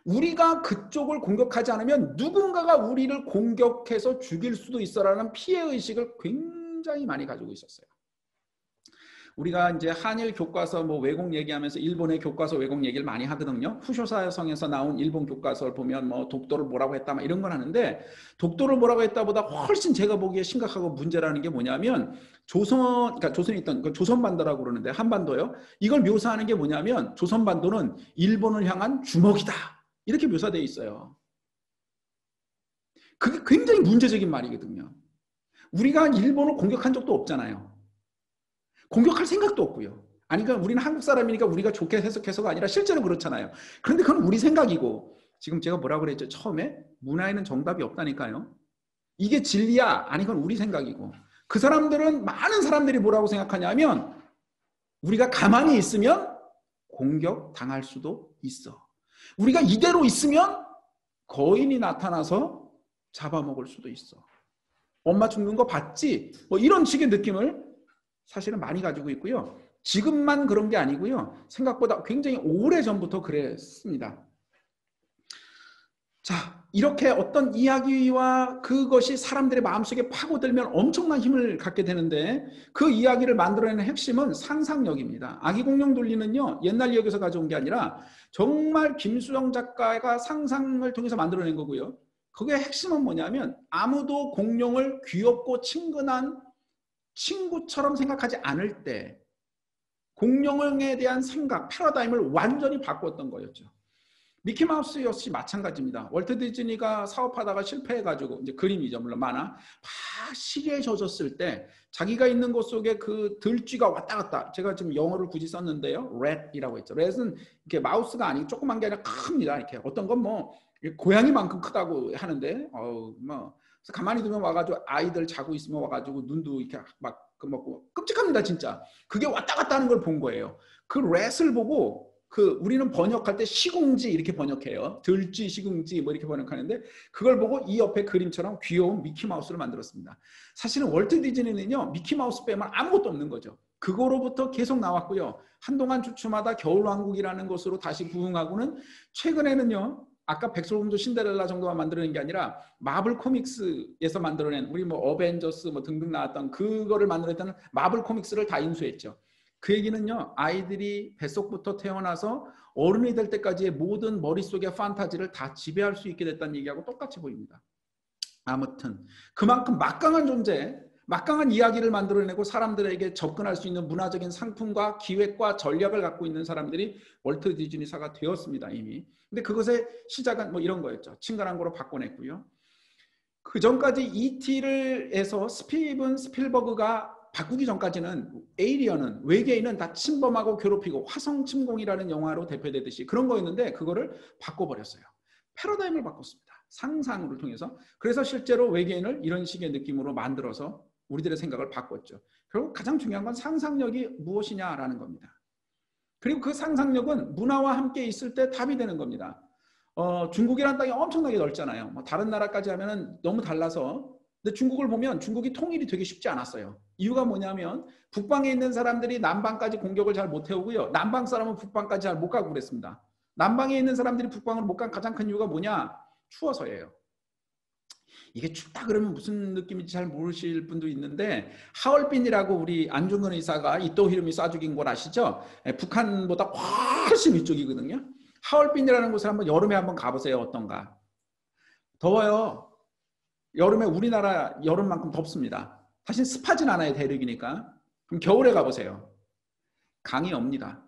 우리가 그쪽을 공격하지 않으면 누군가가 우리를 공격해서 죽일 수도 있어라는 피해의식을 굉장히 많이 가지고 있었어요. 우리가 이제 한일 교과서 뭐 왜곡 얘기하면서 일본의 교과서 왜곡 얘기를 많이 하거든요. 후쇼사성에서 나온 일본 교과서를 보면 뭐 독도를 뭐라고 했다 막 이런 건 하는데 독도를 뭐라고 했다보다 훨씬 제가 보기에 심각하고 문제라는 게 뭐냐면 그러니까 조선이 있던 그 조선반도라고 그러는데 한반도요. 이걸 묘사하는 게 뭐냐면 조선반도는 일본을 향한 주먹이다. 이렇게 묘사되어 있어요. 그게 굉장히 문제적인 말이거든요. 우리가 일본을 공격한 적도 없잖아요. 공격할 생각도 없고요. 아니, 그러니까 우리는 한국 사람이니까 우리가 좋게 해석해서가 아니라 실제로 그렇잖아요. 그런데 그건 우리 생각이고 지금 제가 뭐라고 그랬죠? 처음에 문화에는 정답이 없다니까요. 이게 진리야? 아니, 그건 우리 생각이고 그 사람들은 많은 사람들이 뭐라고 생각하냐면 우리가 가만히 있으면 공격당할 수도 있어. 우리가 이대로 있으면 거인이 나타나서 잡아먹을 수도 있어. 엄마 죽는 거 봤지? 뭐 이런 식의 느낌을 사실은 많이 가지고 있고요. 지금만 그런 게 아니고요. 생각보다 굉장히 오래전부터 그랬습니다. 자, 이렇게 어떤 이야기와 그것이 사람들의 마음속에 파고들면 엄청난 힘을 갖게 되는데 그 이야기를 만들어내는 핵심은 상상력입니다. 아기공룡돌리는요. 옛날 이야기에서 가져온 게 아니라 정말 김수영 작가가 상상을 통해서 만들어낸 거고요. 그게 핵심은 뭐냐면 아무도 공룡을 귀엽고 친근한 친구처럼 생각하지 않을 때 공룡에 대한 생각, 패러다임을 완전히 바꿨던 거였죠. 미키마우스 역시 마찬가지입니다. 월트 디즈니가 사업하다가 실패해가지고 이제 그림이죠. 물론 만화. 막 시리에 젖었을 때 자기가 있는 곳 속에 그 들쥐가 왔다 갔다. 제가 지금 영어를 굳이 썼는데요. rat이라고 했죠. rat은 이렇게 마우스가 아니고 조그만 게 아니라 큽니다. 이렇게 어떤 건 뭐 고양이만큼 크다고 하는데 뭐 그래서 가만히 두면 와가지고 아이들 자고 있으면 와가지고 눈도 이렇게 막 먹고 끔찍합니다. 진짜. 그게 왔다 갔다 하는 걸 본 거예요. 그 rat을 보고 우리는 번역할 때 시궁지 이렇게 번역해요. 들쥐, 시궁지 뭐 이렇게 번역하는데 그걸 보고 이 옆에 그림처럼 귀여운 미키마우스를 만들었습니다. 사실은 월트 디즈니는요. 미키마우스 빼면 아무것도 없는 거죠. 그거로부터 계속 나왔고요. 한동안 주춤하다 겨울왕국이라는 것으로 다시 부흥하고는 최근에는요. 아까 백설공주 신데렐라 정도만 만들어낸 게 아니라 마블 코믹스에서 만들어낸 우리 뭐 어벤져스 뭐 등등 나왔던 그거를 만들었던 마블 코믹스를 다 인수했죠. 그 얘기는요. 아이들이 뱃속부터 태어나서 어른이 될 때까지의 모든 머릿속의 판타지를 다 지배할 수 있게 됐다는 얘기하고 똑같이 보입니다. 아무튼 그만큼 막강한 존재, 막강한 이야기를 만들어내고 사람들에게 접근할 수 있는 문화적인 상품과 기획과 전략을 갖고 있는 사람들이 월트 디즈니사가 되었습니다. 이미. 근데 그것의 시작은 뭐 이런 거였죠. 친근한 거로 바꿔냈고요. 그 전까지 E.T.를 해서 스티븐 스필버그가 바꾸기 전까지는 에이리언은, 외계인은 다 침범하고 괴롭히고 화성 침공이라는 영화로 대표되듯이 그런 거였는데 그거를 바꿔버렸어요. 패러다임을 바꿨습니다. 상상을 통해서. 그래서 실제로 외계인을 이런 식의 느낌으로 만들어서 우리들의 생각을 바꿨죠. 결국 가장 중요한 건 상상력이 무엇이냐라는 겁니다. 그리고 그 상상력은 문화와 함께 있을 때 답이 되는 겁니다. 중국이라는 땅이 엄청나게 넓잖아요. 뭐 다른 나라까지 하면은 너무 달라서. 근데 중국을 보면 중국이 통일이 되게 쉽지 않았어요. 이유가 뭐냐면 북방에 있는 사람들이 남방까지 공격을 잘 못 해오고요. 남방 사람은 북방까지 잘 못 가고 그랬습니다. 남방에 있는 사람들이 북방으로 못 간 가장 큰 이유가 뭐냐? 추워서예요. 이게 춥다 그러면 무슨 느낌인지 잘 모르실 분도 있는데 하얼빈이라고 우리 안중근 의사가 이토 히로미 쏴 죽인 곳 아시죠? 북한보다 훨씬 위쪽이거든요. 하얼빈이라는 곳을 한번 여름에 한번 가보세요. 어떤가? 더워요. 여름에 우리나라 여름만큼 덥습니다. 사실 습하진 않아요. 대륙이니까. 그럼 겨울에 가보세요. 강이 없니다.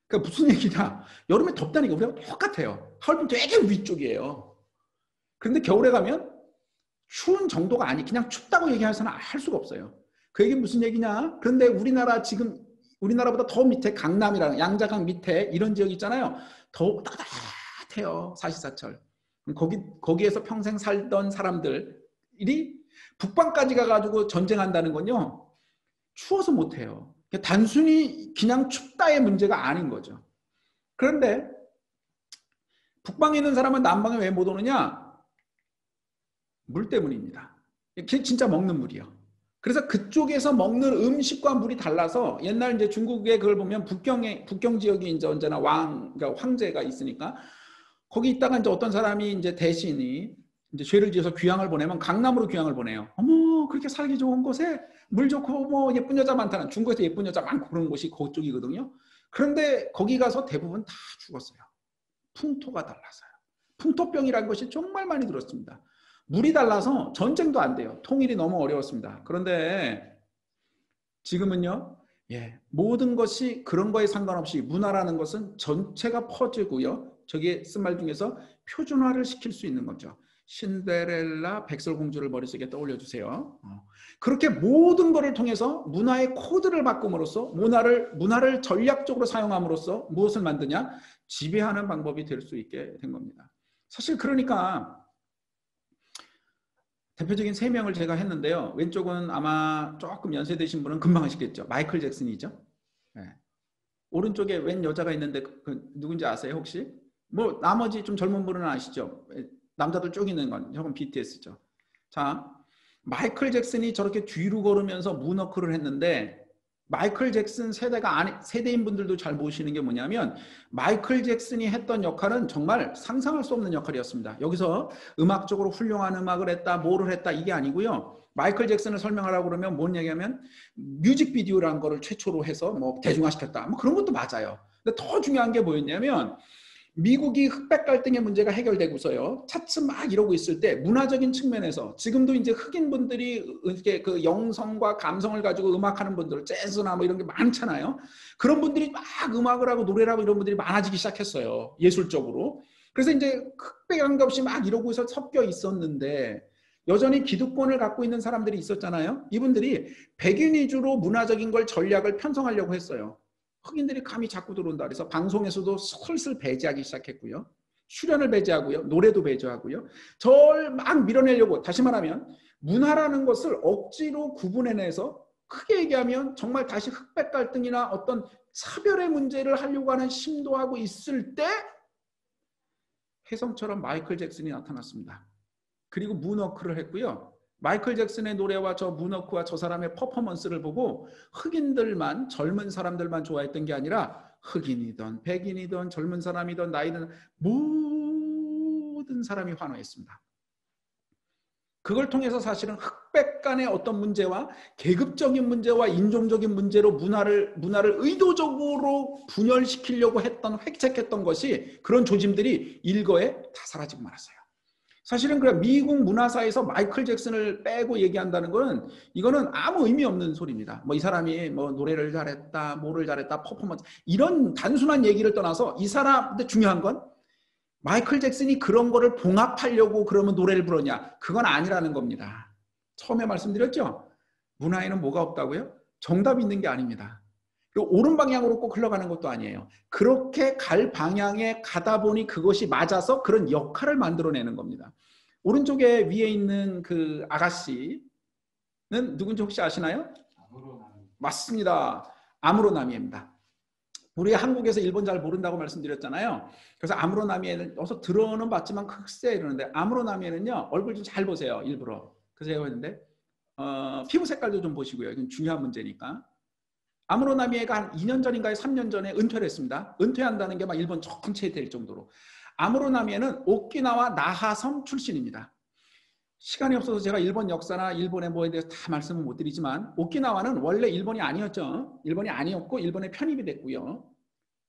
그러니까 무슨 얘기냐? 여름에 덥다니까 우리가 똑같아요. 하얼빈 되게 위쪽이에요. 그런데 겨울에 가면 추운 정도가 아니 그냥 춥다고 얘기해서는 할 수가 없어요. 그 얘기는 무슨 얘기냐? 그런데 우리나라 지금 우리나라보다 더 밑에 강남이라는 양자강 밑에 이런 지역 있잖아요. 더 따뜻해요. 사시사철. 거기에서 평생 살던 사람들이 북방까지 가가지고 전쟁한다는 건요. 추워서 못해요. 단순히 그냥 춥다의 문제가 아닌 거죠. 그런데 북방에 있는 사람은 남방에 왜 못 오느냐? 물 때문입니다. 그게 진짜 먹는 물이요. 그래서 그쪽에서 먹는 음식과 물이 달라서 옛날 이제 중국에 그걸 보면 북경 지역이 이제 언제나 그러니까 황제가 있으니까 거기 있다가 이제 어떤 사람이 이제 대신이 이제 죄를 지어서 귀향을 보내면 강남으로 귀향을 보내요. 어머, 그렇게 살기 좋은 곳에 물 좋고 뭐 예쁜 여자 많다는 중국에서 예쁜 여자 많고 그런 곳이 그쪽이거든요. 그런데 거기 가서 대부분 다 죽었어요. 풍토가 달라서요. 풍토병이라는 것이 정말 많이 들었습니다. 물이 달라서 전쟁도 안 돼요. 통일이 너무 어려웠습니다. 그런데 지금은요. 모든 것이 그런 거에 상관없이 문화라는 것은 전체가 퍼지고요. 저게 쓴 말 중에서 표준화를 시킬 수 있는 거죠. 신데렐라 백설공주를 머릿속에 떠올려 주세요. 그렇게 모든 것을 통해서 문화의 코드를 바꿈으로써 문화를 전략적으로 사용함으로써 무엇을 만드냐? 지배하는 방법이 될 수 있게 된 겁니다. 사실 그러니까 대표적인 3명을 제가 했는데요. 왼쪽은 아마 조금 연세되신 분은 금방 아시겠죠. 마이클 잭슨이죠. 오른쪽에 웬 여자가 있는데 누군지 아세요 혹시? 뭐 나머지 좀 젊은 분은 아시죠? 남자들 쭉 있는 건 저건 BTS죠. 자, 마이클 잭슨이 저렇게 뒤로 걸으면서 문워크를 했는데 마이클 잭슨 세대인 분들도 잘 모르시는 게 뭐냐면 마이클 잭슨이 했던 역할은 정말 상상할 수 없는 역할이었습니다. 여기서 음악적으로 훌륭한 음악을 했다, 뭐를 했다 이게 아니고요. 마이클 잭슨을 설명하라고 그러면 뭔 얘기하면 뮤직비디오라는 거를 최초로 해서 뭐 대중화시켰다. 뭐 그런 것도 맞아요. 근데 더 중요한 게 뭐였냐면 미국이 흑백 갈등의 문제가 해결되고서요. 차츰 막 이러고 있을 때 문화적인 측면에서 지금도 이제 흑인 분들이 이렇게 그 영성과 감성을 가지고 음악하는 분들, 재즈나 뭐 이런 게 많잖아요. 그런 분들이 막 음악을 하고 노래를 하고 이런 분들이 많아지기 시작했어요. 예술적으로. 그래서 이제 흑백한 것 없이 막 이러고서 섞여 있었는데 여전히 기득권을 갖고 있는 사람들이 있었잖아요. 이분들이 백인 위주로 문화적인 걸 전략을 편성하려고 했어요. 흑인들이 감히 자꾸 들어온다 그래서 방송에서도 슬슬 배제하기 시작했고요. 출연을 배제하고요. 노래도 배제하고요. 저를 막 밀어내려고 다시 말하면 문화라는 것을 억지로 구분해내서 크게 얘기하면 정말 다시 흑백 갈등이나 어떤 차별의 문제를 하려고 하는 심도하고 있을 때 혜성처럼 마이클 잭슨이 나타났습니다. 그리고 문워크를 했고요. 마이클 잭슨의 노래와 저 문워크와 저 사람의 퍼포먼스를 보고 흑인들만 젊은 사람들만 좋아했던 게 아니라 흑인이든 백인이든 젊은 사람이든 나이든 모든 사람이 환호했습니다. 그걸 통해서 사실은 흑백 간의 어떤 문제와 계급적인 문제와 인종적인 문제로 문화를 의도적으로 분열시키려고 획책했던 것이 그런 조짐들이 일거에 다 사라지고 말았어요. 사실은 그래 미국 문화사에서 마이클 잭슨을 빼고 얘기한다는 거는 이거는 아무 의미 없는 소리입니다. 뭐 이 사람이 뭐 노래를 잘했다, 뭐를 잘했다, 퍼포먼스 이런 단순한 얘기를 떠나서 이 사람 근데 중요한 건 마이클 잭슨이 그런 거를 봉합하려고 그러면 노래를 부르냐? 그건 아니라는 겁니다. 처음에 말씀드렸죠? 문화에는 뭐가 없다고요? 정답이 있는 게 아닙니다. 그리고 옳은 방향으로 꼭 흘러가는 것도 아니에요. 그렇게 갈 방향에 가다 보니 그것이 맞아서 그런 역할을 만들어내는 겁니다. 오른쪽에 위에 있는 그 아가씨는 누군지 혹시 아시나요? 맞습니다. 아무로나미에입니다. 우리 한국에서 일본 잘 모른다고 말씀드렸잖아요. 그래서 아무로나미에는 어서 들어는 봤지만 글쎄 이러는데 아무로나미에는요 얼굴 좀 잘 보세요. 일부러. 그래서 제가 했는데 피부 색깔도 좀 보시고요. 이건 중요한 문제니까. 아무로나미에가 한 2년 전인가요? 3년 전에 은퇴를 했습니다. 은퇴한다는 게 막 일본 전체에 될 정도로. 아무로나미에는 오키나와 나하섬 출신입니다. 시간이 없어서 제가 일본 역사나 일본의 뭐에 대해서 다 말씀을 못 드리지만 오키나와는 원래 일본이 아니었죠. 일본이 아니었고 일본에 편입이 됐고요.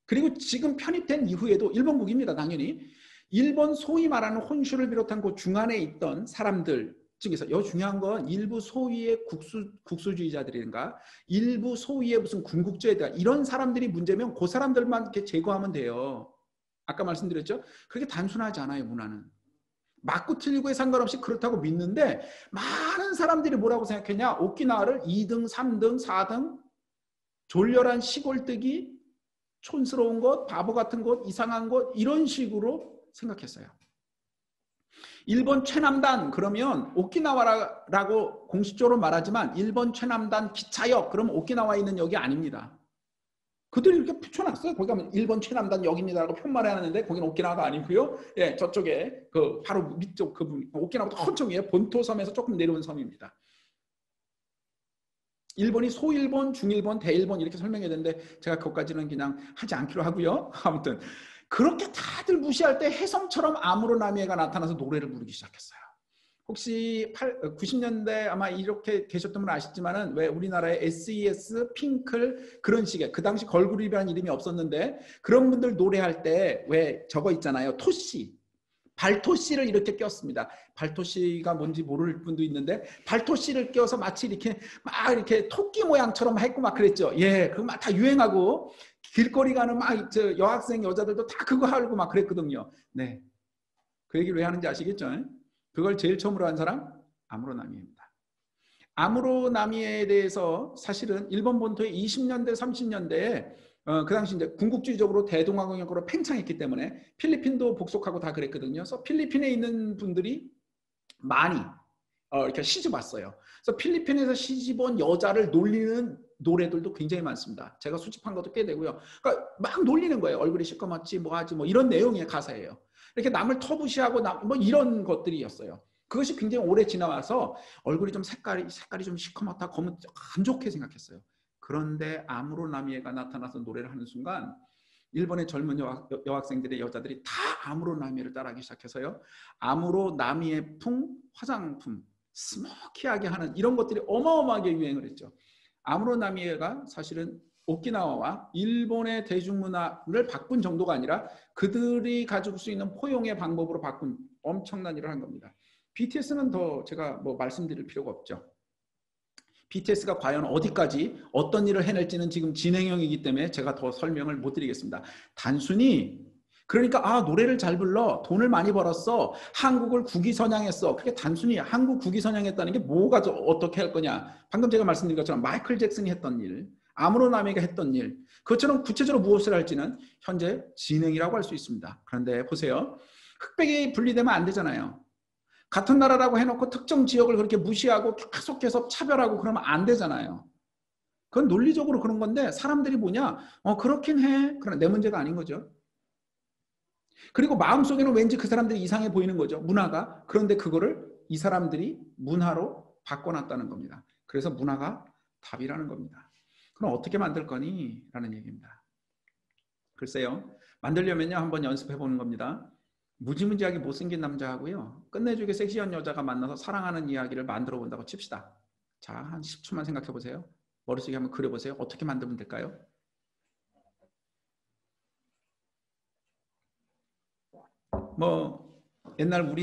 그리고 지금 편입된 이후에도 일본국입니다. 당연히. 일본 소위 말하는 혼슈를 비롯한 그 중안에 있던 사람들 중에서 요 중요한 건 일부 소위의 국수주의자들인가 일부 소위의 무슨 군국주의자 이런 사람들이 문제면 그 사람들만 이렇게 제거하면 돼요. 아까 말씀드렸죠. 그렇게 단순하지 않아요. 문화는. 맞고 틀리고에 상관없이 그렇다고 믿는데 많은 사람들이 뭐라고 생각했냐. 오키나와를 2등, 3등, 4등 졸렬한 시골뜨기 촌스러운 것, 바보 같은 것, 이상한 것 이런 식으로 생각했어요. 일본 최남단 그러면 오키나와라고 공식적으로 말하지만 일본 최남단 기차역 그러면 오키나와에 있는 역이 아닙니다. 그들이 이렇게 붙여놨어요. 거기 가면 일본 최남단 역입니다라고 표말해 놨는데 거기는 오키나와가 아니고요. 예, 저쪽에 그 바로 밑쪽 그 오키나와보다 한참 위에 본토섬에서 조금 내려온 섬입니다. 일본이 소일본, 중일본, 대일본 이렇게 설명해야 되는데 제가 그것까지는 그냥 하지 않기로 하고요. 아무튼 그렇게 다들 무시할 때 혜성처럼 아무로나미에가 나타나서 노래를 부르기 시작했어요. 혹시 90년대 아마 이렇게 계셨던 분 아시지만은 왜 우리나라에 SES, 핑클 그런 식의 그 당시 걸그룹이라는 이름이 없었는데 그런 분들 노래할 때 왜 저거 있잖아요. 토시. 발토시를 이렇게 꼈습니다. 발토시가 뭔지 모를 분도 있는데 발토시를 껴서 마치 이렇게 막 이렇게 토끼 모양처럼 했고 막 그랬죠. 예, 그거 막 다 유행하고 길거리 가는 막 저 여학생 여자들도 다 그거 하고 막 그랬거든요. 네, 그 얘기를 왜 하는지 아시겠죠? 그걸 제일 처음으로 한 사람 아무로나미에입니다. 아무로나미에에 대해서 사실은 일본 본토의 20년대, 30년대에 그 당시 이제 군국주의적으로 대동아공역으로 팽창했기 때문에 필리핀도 복속하고 다 그랬거든요. 그래서 필리핀에 있는 분들이 많이 이렇게 시집 왔어요. 그래서 필리핀에서 시집 온 여자를 놀리는 노래들도 굉장히 많습니다. 제가 수집한 것도 꽤 되고요. 그러니까 막 놀리는 거예요. 얼굴이 시꺼멓지 뭐 하지 뭐 이런 내용의 가사예요. 이렇게 남을 터부시하고 뭐 이런 것들이었어요. 그것이 굉장히 오래 지나와서 얼굴이 좀 색깔이 좀 시커멓다 검은 안 좋게 생각했어요. 그런데 아무로나미에가 나타나서 노래를 하는 순간 일본의 젊은 여학생들의 여자들이 다 아무로나미에를 따라하기 시작해서요. 아무로나미에 풍 화장품 스모키하게 하는 이런 것들이 어마어마하게 유행을 했죠. 아무로나미에가 사실은 오키나와와 일본의 대중문화를 바꾼 정도가 아니라 그들이 가지고 수 있는 포용의 방법으로 바꾼 엄청난 일을 한 겁니다. BTS는 더 제가 뭐 말씀드릴 필요가 없죠. BTS가 과연 어디까지 어떤 일을 해낼지는 지금 진행형이기 때문에 제가 더 설명을 못 드리겠습니다. 단순히 그러니까 노래를 잘 불러 돈을 많이 벌었어 한국을 국위선양했어 그게 단순히 한국 국위선양했다는 게 뭐가 어떻게 할 거냐 방금 제가 말씀드린 것처럼 마이클 잭슨이 했던 일 아무로나미에가 했던 일 그것처럼 구체적으로 무엇을 할지는 현재 진행이라고 할 수 있습니다. 그런데 보세요 흑백이 분리되면 안 되잖아요. 같은 나라라고 해놓고 특정 지역을 그렇게 무시하고 계속해서 차별하고 그러면 안 되잖아요. 그건 논리적으로 그런 건데 사람들이 뭐냐 그렇긴 해 그러나 내 문제가 아닌 거죠. 그리고 마음속에는 왠지 그 사람들이 이상해 보이는 거죠. 문화가. 그런데 그거를 이 사람들이 문화로 바꿔놨다는 겁니다. 그래서 문화가 답이라는 겁니다. 그럼 어떻게 만들 거니? 라는 얘기입니다. 글쎄요. 만들려면요. 한번 연습해 보는 겁니다. 무지무지하게 못생긴 남자하고요. 끝내주게 섹시한 여자가 만나서 사랑하는 이야기를 만들어 본다고 칩시다. 자, 한 10초만 생각해 보세요. 머릿속에 한번 그려보세요. 어떻게 만들면 될까요? 뭐 옛날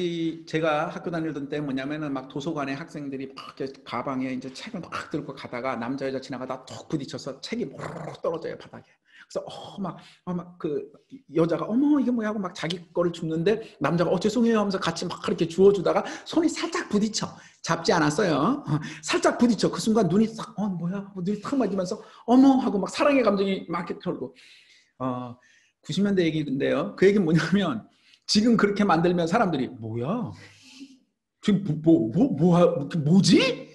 제가 학교 다니던 때 뭐냐면은 막 도서관에 학생들이 막 가방에 이제 책을 막 들고 가다가 남자 여자 지나가다 툭 부딪혀서 책이 모르르 떨어져요 바닥에. 그래서 막 그 여자가 어머 이게 뭐야 하고 막 자기 거를 줍는데 남자가 죄송해요 하면서 같이 막 그렇게 주워주다가 손이 살짝 부딪혀. 잡지 않았어요. 살짝 부딪혀. 그 순간 눈이 싹 뭐야 하고 눈이 탁 맞으면서 어머 하고 막 사랑의 감정이 막 이렇게 털고 90년대 얘기인데요. 그 얘기는 뭐냐면 지금 그렇게 만들면 사람들이 뭐야? 지금 뭐지?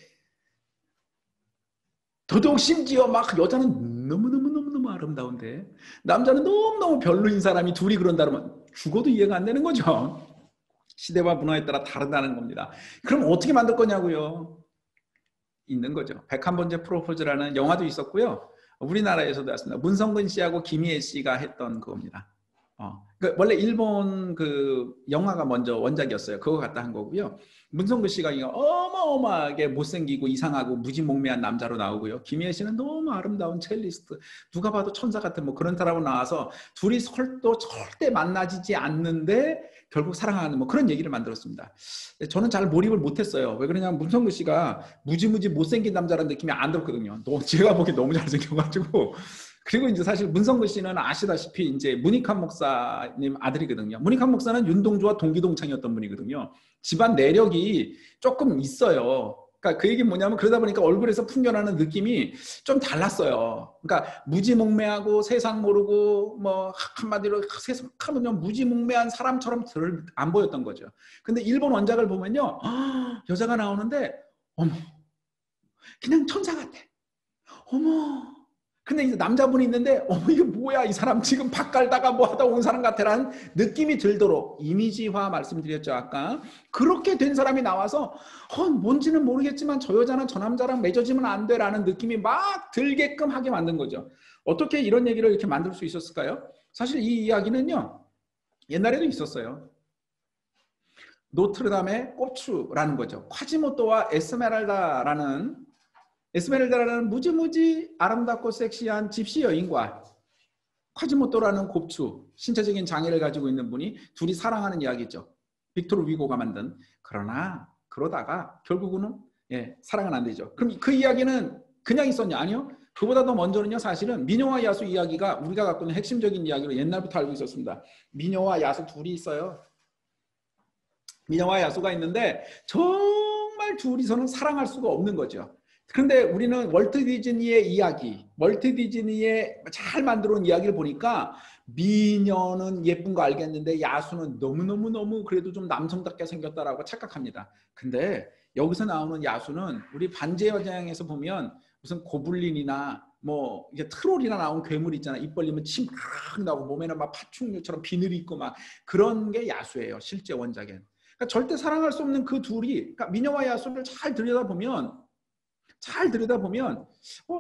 더더욱 심지어 막 여자는 너무너무 아름다운데 남자는 너무너무 별로인 사람이 둘이 그런다면 죽어도 이해가 안 되는 거죠. 시대와 문화에 따라 다르다는 겁니다. 그럼 어떻게 만들 거냐고요? 있는 거죠. 101번째 프로포즈라는 영화도 있었고요. 우리나라에서도 왔습니다. 문성근 씨하고 김희애 씨가 했던 그겁니다. 그러니까 원래 일본 그 영화가 먼저 원작이었어요. 그거 갖다 한 거고요. 문성근 씨가 어마어마하게 못생기고 이상하고 무지몽매한 남자로 나오고요. 김희애 씨는 너무 아름다운 첼리스트, 누가 봐도 천사 같은 뭐 그런 사람으로 나와서 둘이 설도 절대 만나지지 않는데 결국 사랑하는 뭐 그런 얘기를 만들었습니다. 저는 잘 몰입을 못했어요. 왜 그러냐면 문성근 씨가 무지무지 못생긴 남자라는 느낌이 안 들었거든요. 제가 보기엔 너무 잘생겨가지고. 그리고 이제 사실 문성근 씨는 아시다시피 이제 문익환 목사님 아들이거든요. 문익환 목사는 윤동주와 동기동창이었던 분이거든요. 집안 내력이 조금 있어요. 그러니까 그 얘기는 뭐냐면 그러다 보니까 얼굴에서 풍겨나는 느낌이 좀 달랐어요. 그러니까 무지몽매하고 세상 모르고 뭐 한마디로 세상하면 무지몽매한 사람처럼 안 보였던 거죠. 근데 일본 원작을 보면요. 여자가 나오는데 어머 그냥 천사 같아. 어머 근데 이제 남자분이 있는데 이게 뭐야 이 사람 지금 밥 갈다가 뭐 하다 온 사람 같아라는 느낌이 들도록 이미지화 말씀드렸죠 아까. 그렇게 된 사람이 나와서 뭔지는 모르겠지만 저 여자는 저 남자랑 맺어지면 안 돼라는 느낌이 막 들게끔 하게 만든 거죠. 어떻게 이런 얘기를 이렇게 만들 수 있었을까요? 사실 이 이야기는요 옛날에도 있었어요. 노트르담의 고추라는 거죠. 콰지모토와 에스메랄다라는 무지무지 아름답고 섹시한 집시 여인과 콰지모토라는 곱추, 신체적인 장애를 가지고 있는 분이 둘이 사랑하는 이야기죠. 빅토르 위고가 만든. 그러나 그러다가 결국은 사랑은 안 되죠. 그럼 그 이야기는 그냥 있었냐? 아니요. 그보다 더 먼저는요. 사실은 미녀와 야수 이야기가 우리가 갖고 있는 핵심적인 이야기로 옛날부터 알고 있었습니다. 미녀와 야수 둘이 있어요. 미녀와 야수가 있는데 정말 둘이서는 사랑할 수가 없는 거죠. 그런데 우리는 월트 디즈니의 이야기, 월트 디즈니의 잘 만들어 놓은 이야기를 보니까 미녀는 예쁜 거 알겠는데 야수는 너무너무 그래도 좀 남성답게 생겼다라고 착각합니다. 근데 여기서 나오는 야수는 우리 반지의 여장에서 보면 무슨 고블린이나 뭐 이게 트롤이나 나온 괴물 있잖아. 입 벌리면 침 막 나오고 몸에는 막 파충류처럼 비늘이 있고 막 그런 게 야수예요. 실제 원작엔. 그러니까 절대 사랑할 수 없는 그 둘이, 그러니까 미녀와 야수를 잘 들여다보면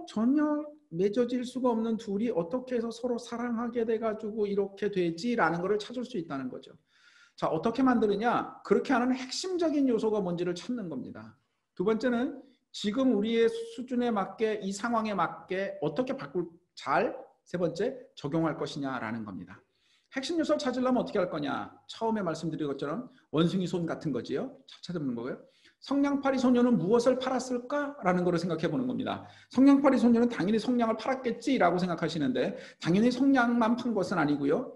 전혀 맺어질 수가 없는 둘이 어떻게 해서 서로 사랑하게 돼가지고 이렇게 되지라는 것을 찾을 수 있다는 거죠. 자, 어떻게 만드느냐? 그렇게 하는 핵심적인 요소가 뭔지를 찾는 겁니다. 두 번째는 지금 우리의 수준에 맞게 이 상황에 맞게 어떻게 세 번째 적용할 것이냐라는 겁니다. 핵심 요소를 찾으려면 어떻게 할 거냐? 처음에 말씀드린 것처럼 원숭이 손 같은 거지요. 찾아보는 거고요. 성냥팔이 소녀는 무엇을 팔았을까라는 거를 생각해 보는 겁니다. 성냥팔이 소녀는 당연히 성냥을 팔았겠지라고 생각하시는데 당연히 성냥만 판 것은 아니고요.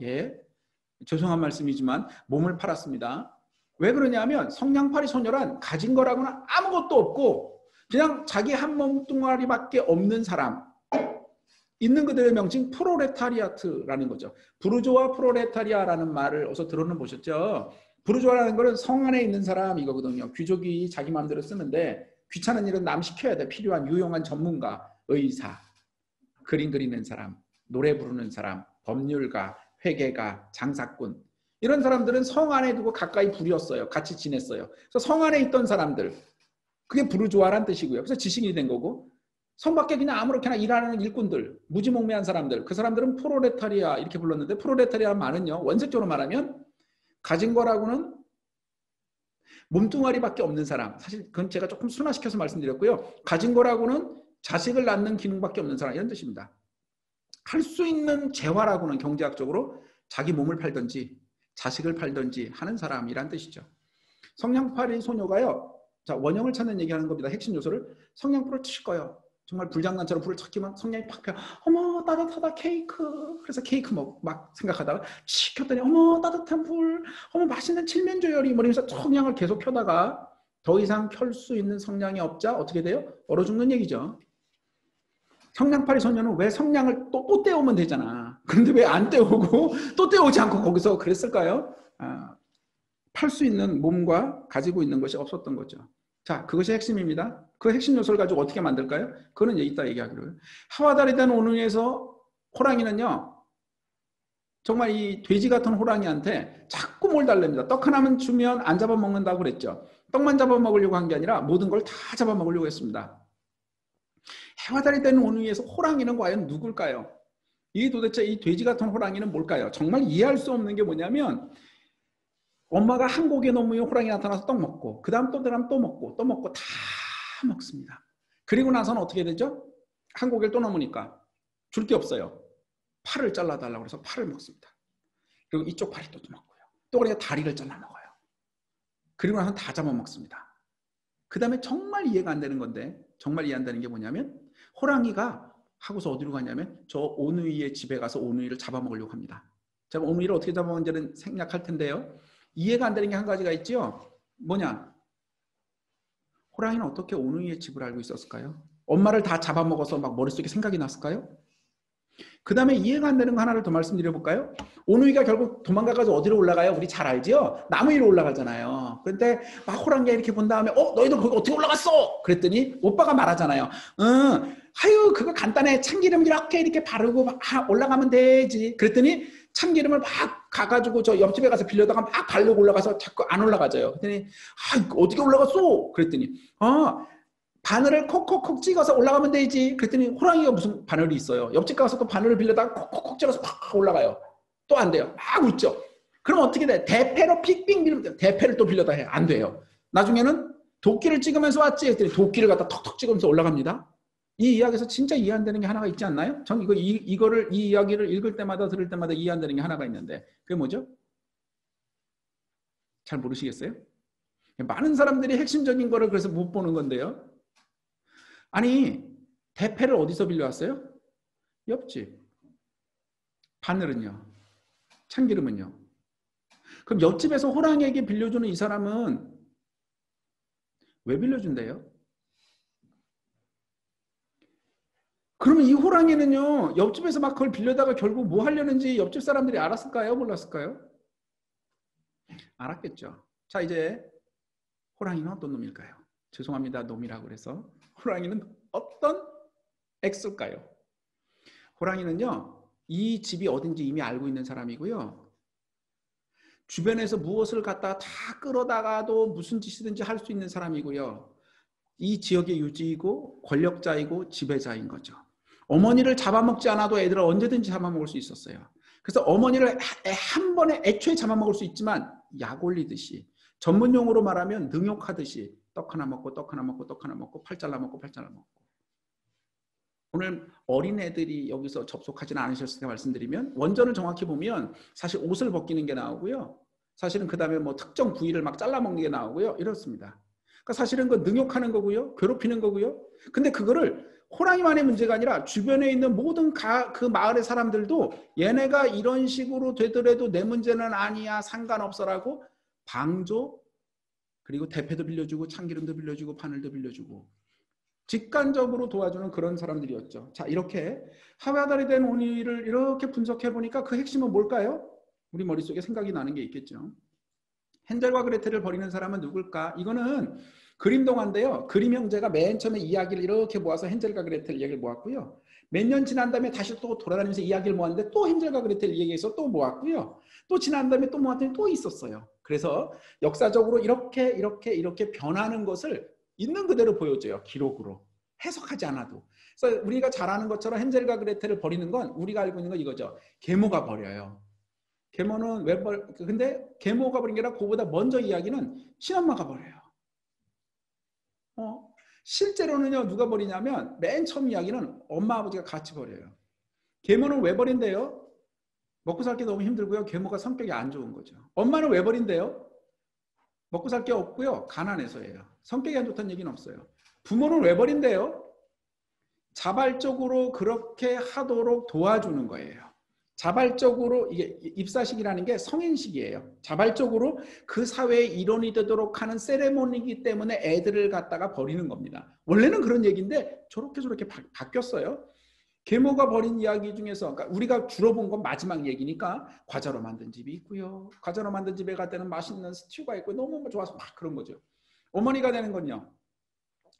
죄송한 말씀이지만 몸을 팔았습니다. 왜 그러냐면 성냥팔이 소녀란 가진 거라고는 아무것도 없고 그냥 자기 한 몸뚱아리밖에 없는 사람, 있는 그대로의 명칭 프로레타리아트라는 거죠. 부르조아 프로레타리아라는 말을 어서 들어는 보셨죠? 부르조아라는 것은 성 안에 있는 사람 이거거든요. 귀족이 자기 마음대로 쓰는데 귀찮은 일은 남 시켜야 돼. 필요한 유용한 전문가, 의사, 그림 그리는 사람, 노래 부르는 사람, 법률가, 회계가, 장사꾼 이런 사람들은 성 안에 두고 가까이 부렸어요. 같이 지냈어요. 그래서 성 안에 있던 사람들 그게 부르조아란 뜻이고요. 그래서 지식인이 된 거고 성 밖에 그냥 아무렇게나 일하는 일꾼들, 무지몽매한 사람들 그 사람들은 프로레타리아 이렇게 불렀는데 프로레타리아 말은요. 원색적으로 말하면 가진 거라고는 몸뚱아리밖에 없는 사람. 사실 그건 제가 조금 순화시켜서 말씀드렸고요. 가진 거라고는 자식을 낳는 기능밖에 없는 사람 이런 뜻입니다. 할 수 있는 재화라고는 경제학적으로 자기 몸을 팔든지 자식을 팔든지 하는 사람이란 뜻이죠. 성냥팔이 소녀가요. 자, 원형을 찾는 얘기하는 겁니다. 핵심 요소를 성냥불을 칠 거예요. 정말 불장난처럼 불을 탁 켜면 성냥이 팍 펴. 어머 따뜻하다 케이크. 그래서 케이크 막 생각하다가 씩 켰더니 어머 따뜻한 불. 어머 맛있는 칠면조열이 이러면서 성냥을 계속 켜다가 더 이상 켤 수 있는 성냥이 없자 어떻게 돼요? 얼어 죽는 얘기죠. 성냥팔이 소녀는 왜 성냥을 또 떼우면 되잖아. 그런데 왜 안 떼우고 또 떼우지 않고 거기서 그랬을까요? 팔 수 있는 몸과 가지고 있는 것이 없었던 거죠. 자, 그것이 핵심입니다. 그 핵심 요소를 가지고 어떻게 만들까요? 그거는 이제 이따 얘기하기로 해요. 하와 달이 된 온누이에서 호랑이는요. 정말 이 돼지 같은 호랑이한테 자꾸 뭘 달랍니다. 떡 하나만 주면 안 잡아먹는다고 그랬죠. 떡만 잡아먹으려고 한 게 아니라 모든 걸 다 잡아먹으려고 했습니다. 해와 달이 된 온누이에서 호랑이는 과연 누굴까요? 도대체 이 돼지 같은 호랑이는 뭘까요? 정말 이해할 수 없는 게 뭐냐면 엄마가 한 고개 넘으면 호랑이 나타나서 떡 먹고 그 다음 또 먹고 다 먹습니다. 그리고 나서는 어떻게 되죠? 한 고개를 또 넘으니까 줄 게 없어요. 팔을 잘라달라고 해서 팔을 먹습니다. 그리고 이쪽 팔이 또 먹고요. 또 그러니까 다리를 잘라 먹어요. 그리고 나서 다 잡아먹습니다. 그 다음에 정말 이해가 안 되는 건데 정말 이해 안 되는 게 뭐냐면 호랑이가 하고서 어디로 가냐면 저 오누이의 집에 가서 오누이를 잡아먹으려고 합니다. 제가 오누이를 어떻게 잡아먹는지는 생략할 텐데요. 이해가 안 되는 게 한 가지가 있죠. 뭐냐? 호랑이는 어떻게 오누이의 집을 알고 있었을까요? 엄마를 다 잡아먹어서 막 머릿속에 생각이 났을까요? 그 다음에 이해가 안 되는 거 하나를 더 말씀드려볼까요? 오누이가 결국 도망가가지고 어디로 올라가요? 우리 잘 알죠? 나무 위로 올라가잖아요. 그런데 막 호랑이가 이렇게 본 다음에 너희들 거기 어떻게 올라갔어? 그랬더니 오빠가 말하잖아요. 아유 그거 간단해. 참기름 이렇게 바르고 올라가면 되지. 그랬더니 참기름을 막 가가지고 저 옆집에 가서 빌려다가 막 바르고 올라가서 자꾸 안 올라가져요. 그랬더니 어떻게 올라갔어? 그랬더니 바늘을 콕콕콕 찍어서 올라가면 되지. 그랬더니 호랑이가 무슨 바늘이 있어요. 옆집 가서 또 바늘을 빌려다가 콕콕콕 찍어서 팍 올라가요. 또 안 돼요. 막 웃죠. 그럼 어떻게 돼? 대패로 픽픽 밀면 돼요. 대패를 또 빌려다 해. 안 돼요. 나중에는 도끼를 찍으면서 왔지. 그랬더니 도끼를 갖다 턱턱 찍으면서 올라갑니다. 이 이야기에서 진짜 이해 안 되는 게 하나가 있지 않나요? 전 이 이야기를 읽을 때마다 들을 때마다 이해 안 되는 게 하나가 있는데 그게 뭐죠? 잘 모르시겠어요? 많은 사람들이 핵심적인 거를 그래서 못 보는 건데요. 아니 대패를 어디서 빌려왔어요? 옆집. 바늘은요? 참기름은요? 그럼 옆집에서 호랑이에게 빌려주는 이 사람은 왜 빌려준대요? 그러면 이 호랑이는요 옆집에서 막 그걸 빌려다가 결국 뭐 하려는지 옆집 사람들이 알았을까요? 몰랐을까요? 알았겠죠. 자 이제 호랑이는 어떤 놈일까요? 죄송합니다 놈이라고 그래서 호랑이는 어떤 액수일까요? 호랑이는요 이 집이 어딘지 이미 알고 있는 사람이고요. 주변에서 무엇을 갖다가 다 끌어다가도 무슨 짓이든지 할 수 있는 사람이고요. 이 지역의 유지이고 권력자이고 지배자인 거죠. 어머니를 잡아먹지 않아도 애들을 언제든지 잡아먹을 수 있었어요. 그래서 어머니를 한 번에 애초에 잡아먹을 수 있지만 약 올리듯이 전문용어로 말하면 능욕하듯이 떡 하나 먹고 떡 하나 먹고 떡 하나 먹고 팔 잘라 먹고 팔 잘라 먹고. 오늘 어린애들이 여기서 접속하지는 않으셨을 때 말씀드리면 원전을 정확히 보면 사실 옷을 벗기는 게 나오고요. 사실은 그 다음에 뭐 특정 부위를 막 잘라먹는 게 나오고요. 이렇습니다. 그러니까 사실은 그 능욕하는 거고요. 괴롭히는 거고요. 근데 그거를 호랑이만의 문제가 아니라 주변에 있는 모든 그 마을의 사람들도 얘네가 이런 식으로 되더라도 내 문제는 아니야. 상관없어라고 방조 그리고 대패도 빌려주고 참기름도 빌려주고 바늘도 빌려주고 직관적으로 도와주는 그런 사람들이었죠. 자 이렇게 하와 달이 된 온누이를 이렇게 분석해 보니까 그 핵심은 뭘까요? 우리 머릿속에 생각이 나는 게 있겠죠. 헨젤과 그레텔을 버리는 사람은 누굴까? 이거는 그림 동화인데요. 그림 형제가 맨 처음에 이야기를 이렇게 모아서 헨젤과 그레텔 이야기를 모았고요. 몇 년 지난 다음에 다시 또 돌아다니면서 이야기를 모았는데 또 헨젤과 그레텔 이야기해서 또 모았고요. 또 지난 다음에 또 모았더니 또 있었어요. 그래서 역사적으로 이렇게 변하는 것을 있는 그대로 보여줘요. 기록으로. 해석하지 않아도. 그래서 우리가 잘 아는 것처럼 헨젤과 그레텔을 버리는 건 우리가 알고 있는 건 이거죠. 계모가 버려요. 계모는 왜 근데 계모가 버린 게 아니라 그보다 먼저 이야기는 친엄마가 버려요. 실제로는요 누가 버리냐면 맨 처음 이야기는 엄마 아버지가 같이 버려요. 계모는 왜 버린대요? 먹고 살기 너무 힘들고요. 계모가 성격이 안 좋은 거죠. 엄마는 왜 버린대요? 먹고 살 게 없고요. 가난해서예요. 성격이 안 좋다는 얘기는 없어요. 부모는 왜 버린대요? 자발적으로 그렇게 하도록 도와주는 거예요. 자발적으로 이게 입사식이라는 게 성인식이에요. 자발적으로 그 사회의 일원이 되도록 하는 세레모니이기 때문에 애들을 갖다가 버리는 겁니다. 원래는 그런 얘기인데 저렇게 바뀌었어요. 계모가 벌인 이야기 중에서, 그러니까 우리가 주로 본 건 마지막 얘기니까, 과자로 만든 집이 있고요. 과자로 만든 집에 갈 때는 맛있는 스튜가 있고 너무 좋아서 막 그런 거죠. 어머니가 되는 건요,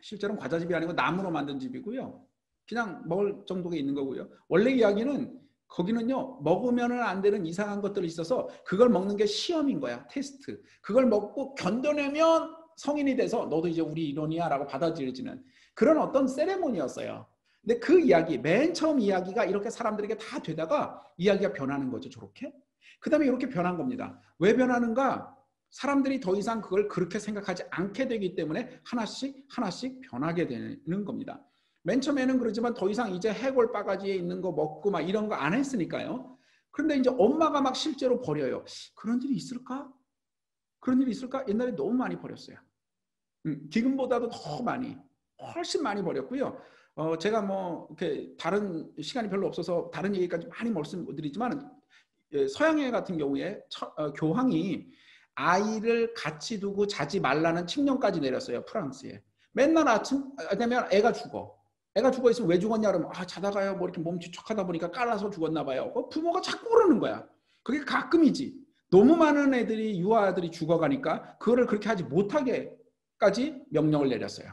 실제로는 과자집이 아니고 나무로 만든 집이고요. 그냥 먹을 정도가 있는 거고요. 원래 이야기는 거기는요, 먹으면 안 되는 이상한 것들이 있어서 그걸 먹는 게 시험인 거야. 테스트. 그걸 먹고 견뎌내면 성인이 돼서 너도 이제 우리 일원이야 라고 받아들여지는 그런 어떤 세레모니였어요. 근데 그 이야기, 맨 처음 이야기가 이렇게 사람들에게 다 되다가 이야기가 변하는 거죠. 저렇게. 그 다음에 이렇게 변한 겁니다. 왜 변하는가? 사람들이 더 이상 그걸 그렇게 생각하지 않게 되기 때문에 하나씩 변하게 되는 겁니다. 맨 처음에는 그러지만 더 이상 이제 해골 바가지에 있는 거 먹고 막 이런 거 안 했으니까요. 그런데 이제 엄마가 막 실제로 버려요. 그런 일이 있을까? 그런 일이 있을까? 옛날에 너무 많이 버렸어요. 지금보다도 더 많이, 훨씬 많이 버렸고요. 제가 뭐 이렇게 다른 시간이 별로 없어서 다른 얘기까지 많이 말씀드리지만, 서양에 같은 경우에 교황이 아이를 같이 두고 자지 말라는 칙령까지 내렸어요. 프랑스에. 맨날 아침 되면 애가 죽어. 애가 죽어 있으면 왜 죽었냐 그러면 자다가요 뭐 이렇게 몸 뒤척하다 보니까 깔아서 죽었나 봐요. 부모가 자꾸 그러는 거야. 그게 가끔이지. 너무 많은 애들이, 유아들이 죽어가니까 그거를 그렇게 하지 못하게까지 명령을 내렸어요.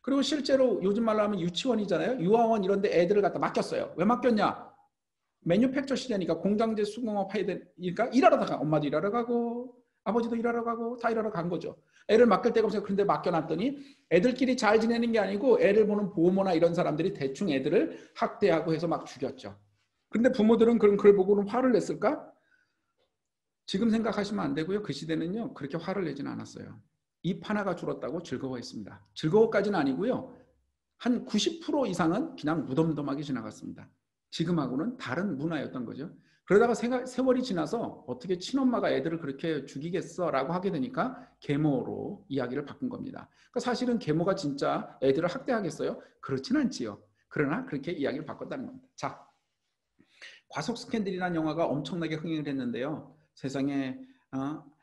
그리고 실제로 요즘 말로 하면 유치원이잖아요. 유아원 이런 데 애들을 갖다 맡겼어요. 왜 맡겼냐? 매뉴팩처 시대니까 공장제 수공업 해야 되니까 일하러 가. 엄마도 일하러 가고 아버지도 일하러 가고 다 일하러 간 거죠. 애를 맡길 데가 없어요. 그런데 맡겨놨더니 애들끼리 잘 지내는 게 아니고 애를 보는 보호모나 이런 사람들이 대충 애들을 학대하고 해서 막 죽였죠. 그런데 부모들은 그걸 보고는 화를 냈을까? 지금 생각하시면 안 되고요. 그 시대는요 그렇게 화를 내지는 않았어요. 입 하나가 줄었다고 즐거워했습니다. 즐거워까지는 아니고요. 한 90% 이상은 그냥 무덤덤하게 지나갔습니다. 지금하고는 다른 문화였던 거죠. 그러다가 세월이 지나서 어떻게 친엄마가 애들을 그렇게 죽이겠어라고 하게 되니까 계모로 이야기를 바꾼 겁니다. 그러니까 사실은 계모가 진짜 애들을 학대하겠어요? 그렇진 않지요. 그러나 그렇게 이야기를 바꿨다는 겁니다. 자, 과속 스캔들이라는 영화가 엄청나게 흥행을 했는데요. 세상에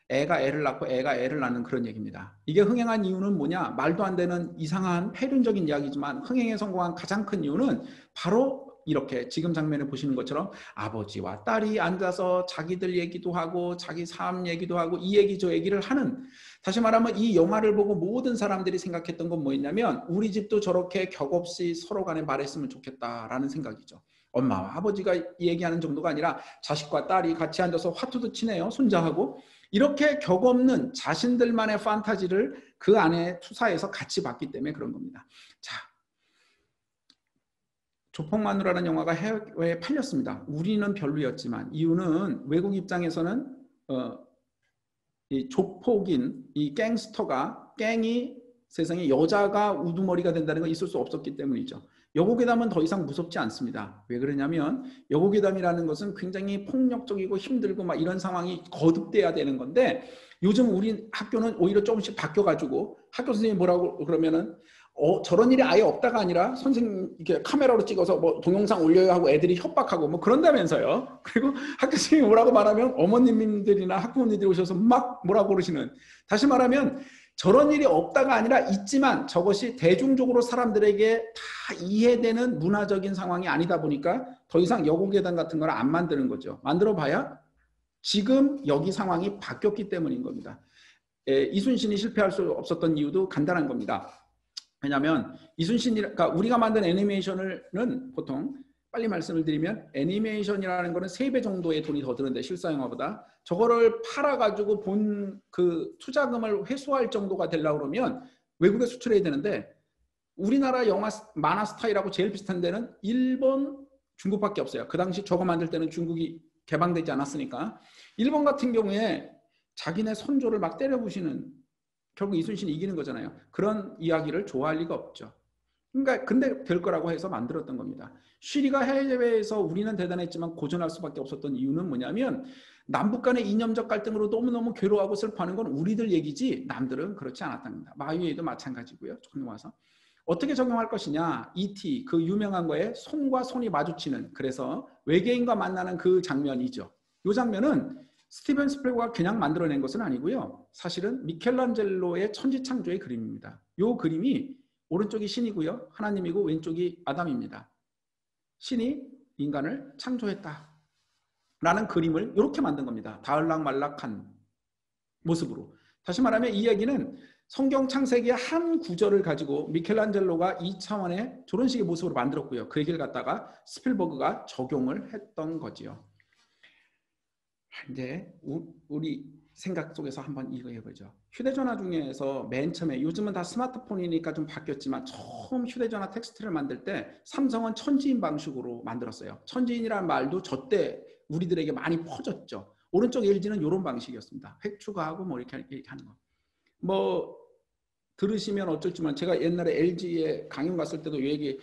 애가 애를 낳고 애가 애를 낳는 그런 얘기입니다. 이게 흥행한 이유는 뭐냐? 말도 안 되는 이상한 폐륜적인 이야기지만 흥행에 성공한 가장 큰 이유는 바로 이렇게 지금 장면을 보시는 것처럼 아버지와 딸이 앉아서 자기들 얘기도 하고 자기 삶 얘기도 하고 이 얘기 저 얘기를 하는, 다시 말하면 이 영화를 보고 모든 사람들이 생각했던 건 뭐였냐면 우리 집도 저렇게 격없이 서로 간에 말했으면 좋겠다라는 생각이죠. 엄마와 아버지가 얘기하는 정도가 아니라 자식과 딸이 같이 앉아서 화투도 치네요. 손자하고. 이렇게 격없는 자신들만의 판타지를 그 안에 투사해서 같이 봤기 때문에 그런 겁니다. 자, 조폭마누라는 영화가 해외에 팔렸습니다. 우리는 별로였지만 이유는 외국 입장에서는 이 조폭인 이 갱스터가, 갱이 세상에 여자가 우두머리가 된다는 건 있을 수 없었기 때문이죠. 여고괴담은 더 이상 무섭지 않습니다. 왜 그러냐면 여고괴담이라는 것은 굉장히 폭력적이고 힘들고 막 이런 상황이 거듭돼야 되는 건데, 요즘 우리 학교는 오히려 조금씩 바뀌어가지고 학교 선생님이 뭐라고 그러면은 저런 일이 아예 없다가 아니라 선생님 이렇게 카메라로 찍어서 뭐 동영상 올려야 하고 애들이 협박하고 뭐 그런다면서요. 그리고 학교 선생님이 뭐라고 말하면 어머님들이나 학부모님들이 오셔서 막 뭐라고 그러시는, 다시 말하면 저런 일이 없다가 아니라 있지만 저것이 대중적으로 사람들에게 다 이해되는 문화적인 상황이 아니다 보니까 더 이상 여고괴담 같은 걸 안 만드는 거죠. 만들어 봐야 지금 여기 상황이 바뀌었기 때문인 겁니다. 이순신이 실패할 수 없었던 이유도 간단한 겁니다. 왜냐하면 그러니까 우리가 만든 애니메이션은 보통, 빨리 말씀을 드리면 애니메이션이라는 거는 3배 정도의 돈이 더 드는데 실사 영화보다, 저거를 팔아가지고 본 그 투자금을 회수할 정도가 되려고 그러면 외국에 수출해야 되는데, 우리나라 영화 만화 스타일하고 제일 비슷한 데는 일본, 중국밖에 없어요. 그 당시 저거 만들 때는 중국이 개방되지 않았으니까. 일본 같은 경우에 자기네 선조를 막 때려부시는, 결국 이순신이 이기는 거잖아요. 그런 이야기를 좋아할 리가 없죠. 그러니까 근데 될 거라고 해서 만들었던 겁니다. 쉬리가 해외에서 우리는 대단했지만 고전할 수밖에 없었던 이유는 뭐냐면 남북 간의 이념적 갈등으로 너무너무 괴로워하고 슬퍼하는 건 우리들 얘기지 남들은 그렇지 않았답니다. 마유에도 마찬가지고요. 조금 와서 어떻게 적용할 것이냐? E.T. 그 유명한 거에 손과 손이 마주치는, 그래서 외계인과 만나는 그 장면이죠. 이 장면은 스티븐 스필버그가 그냥 만들어낸 것은 아니고요. 사실은 미켈란젤로의 천지창조의 그림입니다. 이 그림이 오른쪽이 신이고요. 하나님이고 왼쪽이 아담입니다. 신이 인간을 창조했다 라는 그림을 이렇게 만든 겁니다. 다을락말락한 모습으로. 다시 말하면 이 이야기는 성경 창세기의 한 구절을 가지고 미켈란젤로가 이 차원의 저런 식의 모습으로 만들었고요. 그 얘기를 갖다가 스필버그가 적용을 했던 거지요. 이제 우리 생각 속에서 한번 이거 해보죠. 휴대전화 중에서 맨 처음에, 요즘은 다 스마트폰이니까 좀 바뀌었지만 처음 휴대전화 텍스트를 만들 때 삼성은 천지인 방식으로 만들었어요. 천지인이라는 말도 저때 우리들에게 많이 퍼졌죠. 오른쪽 LG는 이런 방식이었습니다. 획 추가하고 뭐 이렇게 하는 거. 뭐 들으시면 어쩔지만 제가 옛날에 LG에 강연 갔을 때도 이 얘기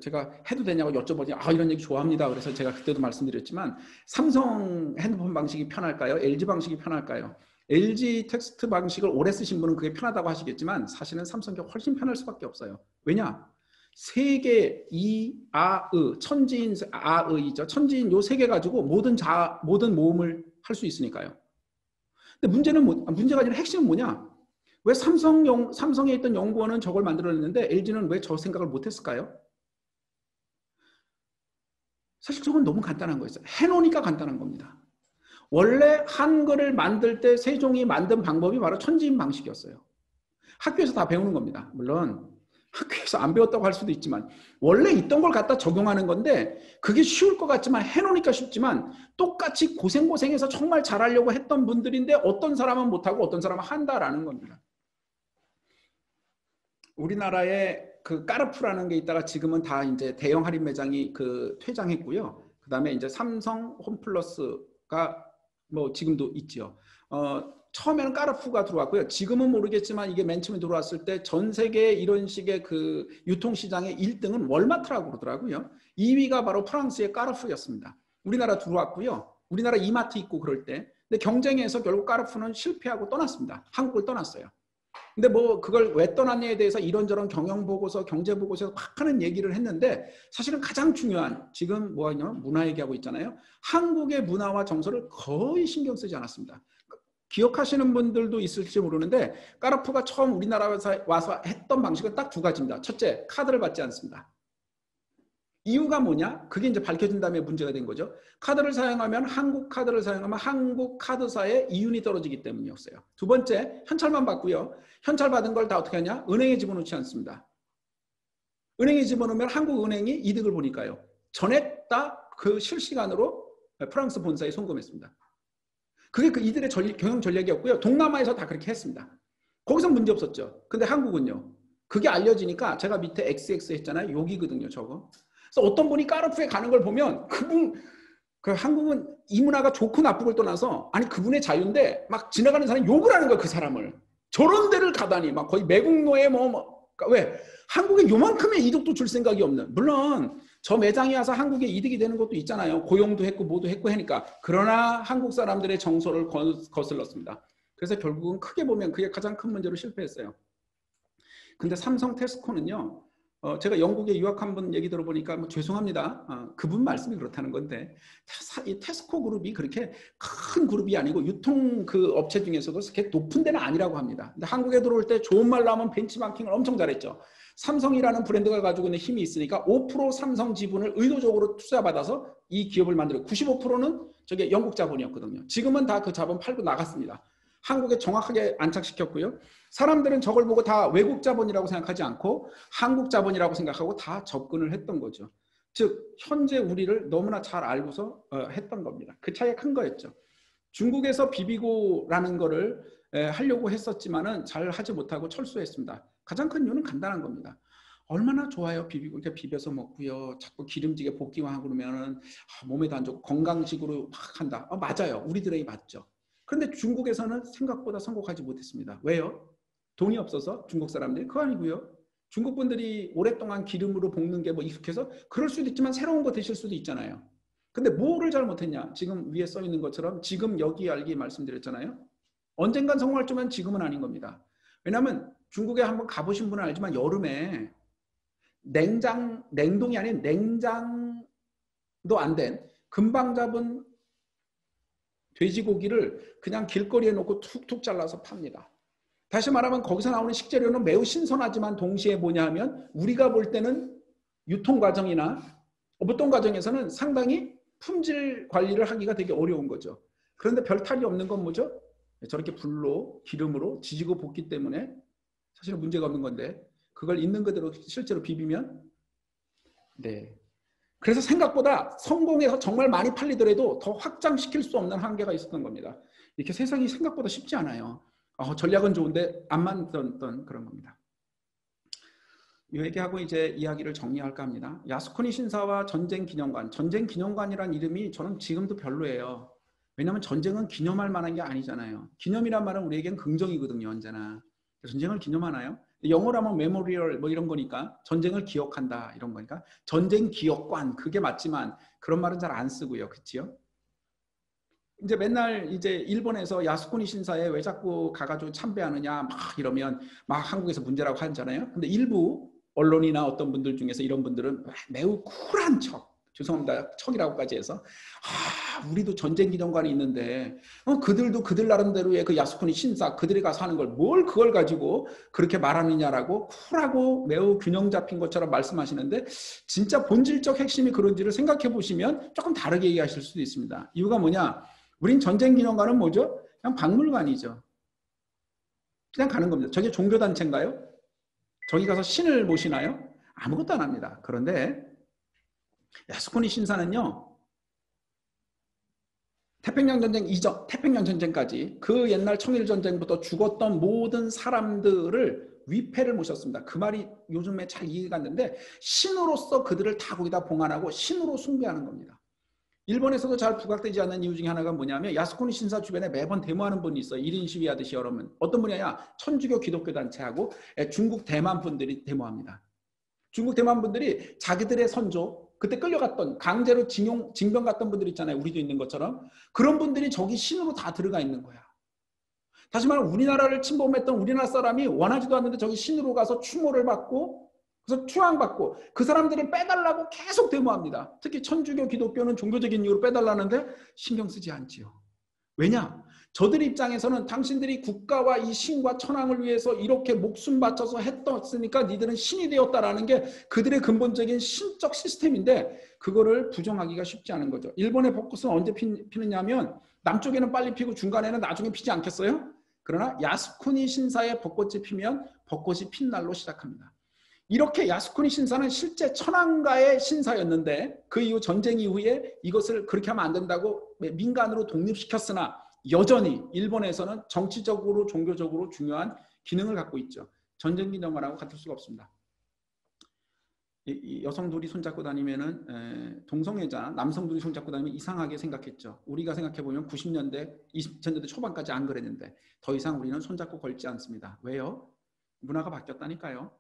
제가 해도 되냐고 여쭤보니 이런 얘기 좋아합니다. 그래서 제가 그때도 말씀드렸지만 삼성 핸드폰 방식이 편할까요? LG 방식이 편할까요? LG 텍스트 방식을 오래 쓰신 분은 그게 편하다고 하시겠지만 사실은 삼성이 훨씬 편할 수밖에 없어요. 왜냐? 세계 천지인 아의죠. 천지인 요 세 개 가지고 모든 모험을 할 수 있으니까요. 근데 문제가 아니라 핵심은 뭐냐? 왜 삼성에 있던 연구원은 저걸 만들어냈는데 LG는 왜 저 생각을 못했을까요? 사실 저건 너무 간단한 거였어요. 해놓으니까 간단한 겁니다. 원래 한글을 만들 때 세종이 만든 방법이 바로 천지인 방식이었어요. 학교에서 다 배우는 겁니다. 물론 학교에서 안 배웠다고 할 수도 있지만 원래 있던 걸 갖다 적용하는 건데 그게 쉬울 것 같지만 해놓으니까 쉽지만 똑같이 고생해서 정말 잘하려고 했던 분들인데 어떤 사람은 못하고 어떤 사람은 한다라는 겁니다. 우리나라에 그 까르푸라는 게 있다가 지금은 다 이제 대형 할인 매장이 퇴장했고요. 그 다음에 이제 삼성 홈플러스가 뭐 지금도 있죠. 처음에는 까르푸가 들어왔고요. 지금은 모르겠지만 이게 맨 처음에 들어왔을 때 전 세계 이런 식의 그 유통시장의 1등은 월마트라고 그러더라고요. 2위가 바로 프랑스의 까르푸였습니다. 우리나라 들어왔고요. 우리나라 이마트 있고 그럴 때. 근데 경쟁에서 결국 까르푸는 실패하고 떠났습니다. 한국을 떠났어요. 근데 뭐 그걸 왜 떠났냐에 대해서 이런저런 경영보고서, 경제보고서에서 막 하는 얘기를 했는데 사실은 가장 중요한 지금 문화 얘기하고 있잖아요. 한국의 문화와 정서를 거의 신경 쓰지 않았습니다. 기억하시는 분들도 있을지 모르는데 까르푸가 처음 우리나라에 와서 했던 방식은 딱 두 가지입니다. 첫째, 카드를 받지 않습니다. 이유가 뭐냐? 그게 이제 밝혀진 다음에 문제가 된 거죠. 카드를 사용하면 한국 카드를 사용하면 한국 카드사의 이윤이 떨어지기 때문이었어요. 두 번째, 현찰만 받고요. 현찰 받은 걸 다 어떻게 하냐? 은행에 집어넣지 않습니다. 은행에 집어넣으면 한국 은행이 이득을 보니까요. 전액 다 그 실시간으로 프랑스 본사에 송금했습니다. 그게 그 이들의 경영 전략이었고요. 동남아에서 다 그렇게 했습니다. 거기서 문제 없었죠. 근데 한국은요. 그게 알려지니까 제가 밑에 XX 했잖아요. 여기거든요. 저거. 그래서 어떤 분이 까르푸에 가는 걸 보면 한국은 이 문화가 좋고 나쁘고를 떠나서 아니 그분의 자유인데 막 지나가는 사람이 욕을 하는 거야. 그 사람을. 저런 데를 가다니 막 거의 매국노에 왜? 한국에 요만큼의 이득도 줄 생각이 없는. 물론 저 매장에 와서 한국에 이득이 되는 것도 있잖아요. 고용도 했고 뭐도 했고 하니까. 그러나 한국 사람들의 정서를 거슬렀습니다. 그래서 결국은 크게 보면 그게 가장 큰 문제로 실패했어요. 근데 삼성 테스코는요. 제가 영국에 유학한 분 얘기 들어보니까 뭐 죄송합니다. 그분 말씀이 그렇다는 건데 이 테스코 그룹이 그렇게 큰 그룹이 아니고 유통 그 업체 중에서도 그렇게 높은 데는 아니라고 합니다. 근데 한국에 들어올 때 좋은 말로 하면 벤치마킹을 엄청 잘했죠. 삼성이라는 브랜드가 가지고 있는 힘이 있으니까 5% 삼성 지분을 의도적으로 투자받아서 이 기업을 만들고 95%는 저게 영국 자본이었거든요. 지금은 다 그 자본 팔고 나갔습니다. 한국에 정확하게 안착시켰고요. 사람들은 저걸 보고 다 외국 자본이라고 생각하지 않고 한국 자본이라고 생각하고 다 접근을 했던 거죠. 즉 현재 우리를 너무나 잘 알고서 했던 겁니다. 그 차이가 큰 거였죠. 중국에서 비비고라는 거를 하려고 했었지만은 잘 하지 못하고 철수했습니다. 가장 큰 이유는 간단한 겁니다. 얼마나 좋아요. 비비고 이렇게 비벼서 먹고요. 자꾸 기름지게 볶기만 하고 그러면은 몸에도 안 좋고 건강식으로 막 한다. 맞아요. 우리들에게 맞죠. 그런데 중국에서는 생각보다 성공하지 못했습니다. 왜요? 돈이 없어서 중국 사람들이? 그거 아니고요. 중국 분들이 오랫동안 기름으로 볶는 게 뭐 익숙해서 그럴 수도 있지만 새로운 거 드실 수도 있잖아요. 근데 뭐를 잘못했냐? 지금 위에 써 있는 것처럼 지금 여기 알기 말씀드렸잖아요. 언젠간 성공할 줄만 지금은 아닌 겁니다. 왜냐하면 중국에 한번 가보신 분은 알지만 여름에 냉동이 아닌 냉장도 안 된 금방 잡은 돼지고기를 그냥 길거리에 놓고 툭툭 잘라서 팝니다. 다시 말하면 거기서 나오는 식재료는 매우 신선하지만 동시에 뭐냐 하면 우리가 볼 때는 유통 과정이나 어떤 과정에서는 상당히 품질 관리를 하기가 되게 어려운 거죠. 그런데 별 탈이 없는 건 뭐죠? 저렇게 불로 기름으로 지지고 볶기 때문에 사실은 문제가 없는 건데 그걸 있는 그대로 실제로 비비면 네. 그래서 생각보다 성공해서 정말 많이 팔리더라도 더 확장시킬 수 없는 한계가 있었던 겁니다. 이렇게 세상이 생각보다 쉽지 않아요. 전략은 좋은데 안 맞던 그런 겁니다. 이 얘기하고 이제 이야기를 정리할까 합니다. 야스쿠니 신사와 전쟁 기념관. 전쟁 기념관이란 이름이 저는 지금도 별로예요. 왜냐하면 전쟁은 기념할 만한 게 아니잖아요. 기념이란 말은 우리에겐 긍정이거든요. 언제나. 전쟁을 기념하나요? 영어로 하면 메모리얼 뭐 이런 거니까 전쟁을 기억한다 이런 거니까 전쟁 기억관 그게 맞지만 그런 말은 잘 안 쓰고요. 그렇죠? 이제 맨날 이제 일본에서 야스쿠니 신사에 왜 자꾸 가가지고 참배하느냐 막 이러면 막 한국에서 문제라고 하잖아요. 근데 일부 언론이나 어떤 분들 중에서 이런 분들은 매우 쿨한 척, 죄송합니다. 척이라고까지 해서 우리도 전쟁 기념관이 있는데 그들도 그들 나름대로의 그 야스쿠니 신사 그들이 가서 하는 걸 뭘 그걸 가지고 그렇게 말하느냐라고 쿨하고 매우 균형 잡힌 것처럼 말씀하시는데 진짜 본질적 핵심이 그런지를 생각해 보시면 조금 다르게 얘기하실 수도 있습니다. 이유가 뭐냐? 우린 전쟁 기념관은 뭐죠? 그냥 박물관이죠. 그냥 가는 겁니다. 저게 종교단체인가요? 저기 가서 신을 모시나요? 아무것도 안 합니다. 그런데 야스쿠니 신사는요. 태평양 전쟁 이전, 태평양 전쟁까지 그 옛날 청일 전쟁부터 죽었던 모든 사람들을 위패를 모셨습니다. 그 말이 요즘에 잘 이해가 안 되는데 신으로서 그들을 다 거기다 봉안하고 신으로 숭배하는 겁니다. 일본에서도 잘 부각되지 않는 이유 중에 하나가 뭐냐면 야스쿠니 신사 주변에 매번 데모하는 분이 있어요. 1인 시위하듯이 여러분. 어떤 분이냐? 천주교 기독교 단체하고 중국 대만 분들이 데모합니다. 중국 대만 분들이 자기들의 선조 그때 끌려갔던 강제로 징병 갔던 분들 있잖아요. 우리도 있는 것처럼. 그런 분들이 저기 신으로 다 들어가 있는 거야. 다시 말하면 우리나라를 침범했던 우리나라 사람이 원하지도 않는데 저기 신으로 가서 추모를 받고 그래서 추앙받고 그 사람들은 빼달라고 계속 데모합니다. 특히 천주교 기독교는 종교적인 이유로 빼달라는데 신경 쓰지 않지요. 왜냐? 저들 입장에서는 당신들이 국가와 이 신과 천황을 위해서 이렇게 목숨 바쳐서 했었으니까 니들은 신이 되었다라는 게 그들의 근본적인 신적 시스템인데 그거를 부정하기가 쉽지 않은 거죠. 일본의 벚꽃은 언제 피느냐면 남쪽에는 빨리 피고 중간에는 나중에 피지 않겠어요? 그러나 야스쿠니 신사의 벚꽃이 피면 벚꽃이 핀 날로 시작합니다. 이렇게 야스쿠니 신사는 실제 천황가의 신사였는데 그 이후 전쟁 이후에 이것을 그렇게 하면 안 된다고 민간으로 독립시켰으나 여전히 일본에서는 정치적으로 종교적으로 중요한 기능을 갖고 있죠. 전쟁 기념관하고 같을 수가 없습니다. 이 여성 둘이 손잡고 다니면은 동성애자 남성 둘이 손잡고 다니면 이상하게 생각했죠. 우리가 생각해보면 90년대 2000년대 초반까지 안 그랬는데 더 이상 우리는 손잡고 걸지 않습니다. 왜요? 문화가 바뀌었다니까요.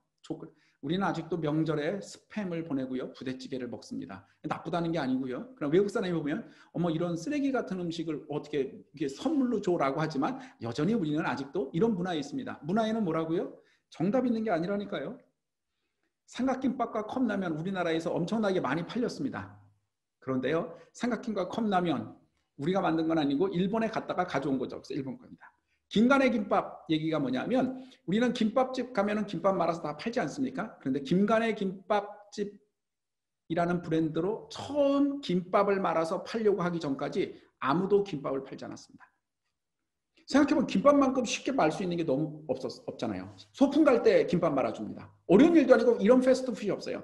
우리는 아직도 명절에 스팸을 보내고요. 부대찌개를 먹습니다. 나쁘다는 게 아니고요. 그럼 외국 사람이 보면 어머 이런 쓰레기 같은 음식을 어떻게 이게 선물로 줘라고 하지만 여전히 우리는 아직도 이런 문화에 있습니다. 문화에는 뭐라고요? 정답 있는 게 아니라니까요. 삼각김밥과 컵라면 우리나라에서 엄청나게 많이 팔렸습니다. 그런데요. 삼각김밥과 컵라면 우리가 만든 건 아니고 일본에 갔다가 가져온 거죠. 그래서 일본 겁니다. 김간의 김밥 얘기가 뭐냐면 우리는 김밥집 가면은 김밥 말아서 다 팔지 않습니까? 그런데 김간의 김밥집이라는 브랜드로 처음 김밥을 말아서 팔려고 하기 전까지 아무도 김밥을 팔지 않았습니다. 생각해보면 김밥만큼 쉽게 말 수 있는 게 너무 없잖아요. 소풍 갈 때 김밥 말아줍니다. 어려운 일도 아니고 이런 패스트푸드이 없어요.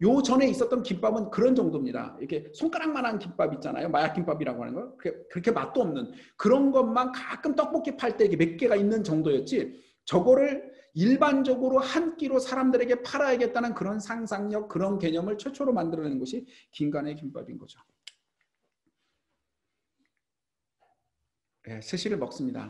요 전에 있었던 김밥은 그런 정도입니다. 이렇게 손가락만한 김밥 있잖아요. 마약김밥이라고 하는 거. 그렇게 맛도 없는 그런 것만 가끔 떡볶이 팔 때 몇 개가 있는 정도였지 저거를 일반적으로 한 끼로 사람들에게 팔아야겠다는 그런 상상력, 그런 개념을 최초로 만들어낸 것이 김간의 김밥인 거죠. 스시를 먹습니다.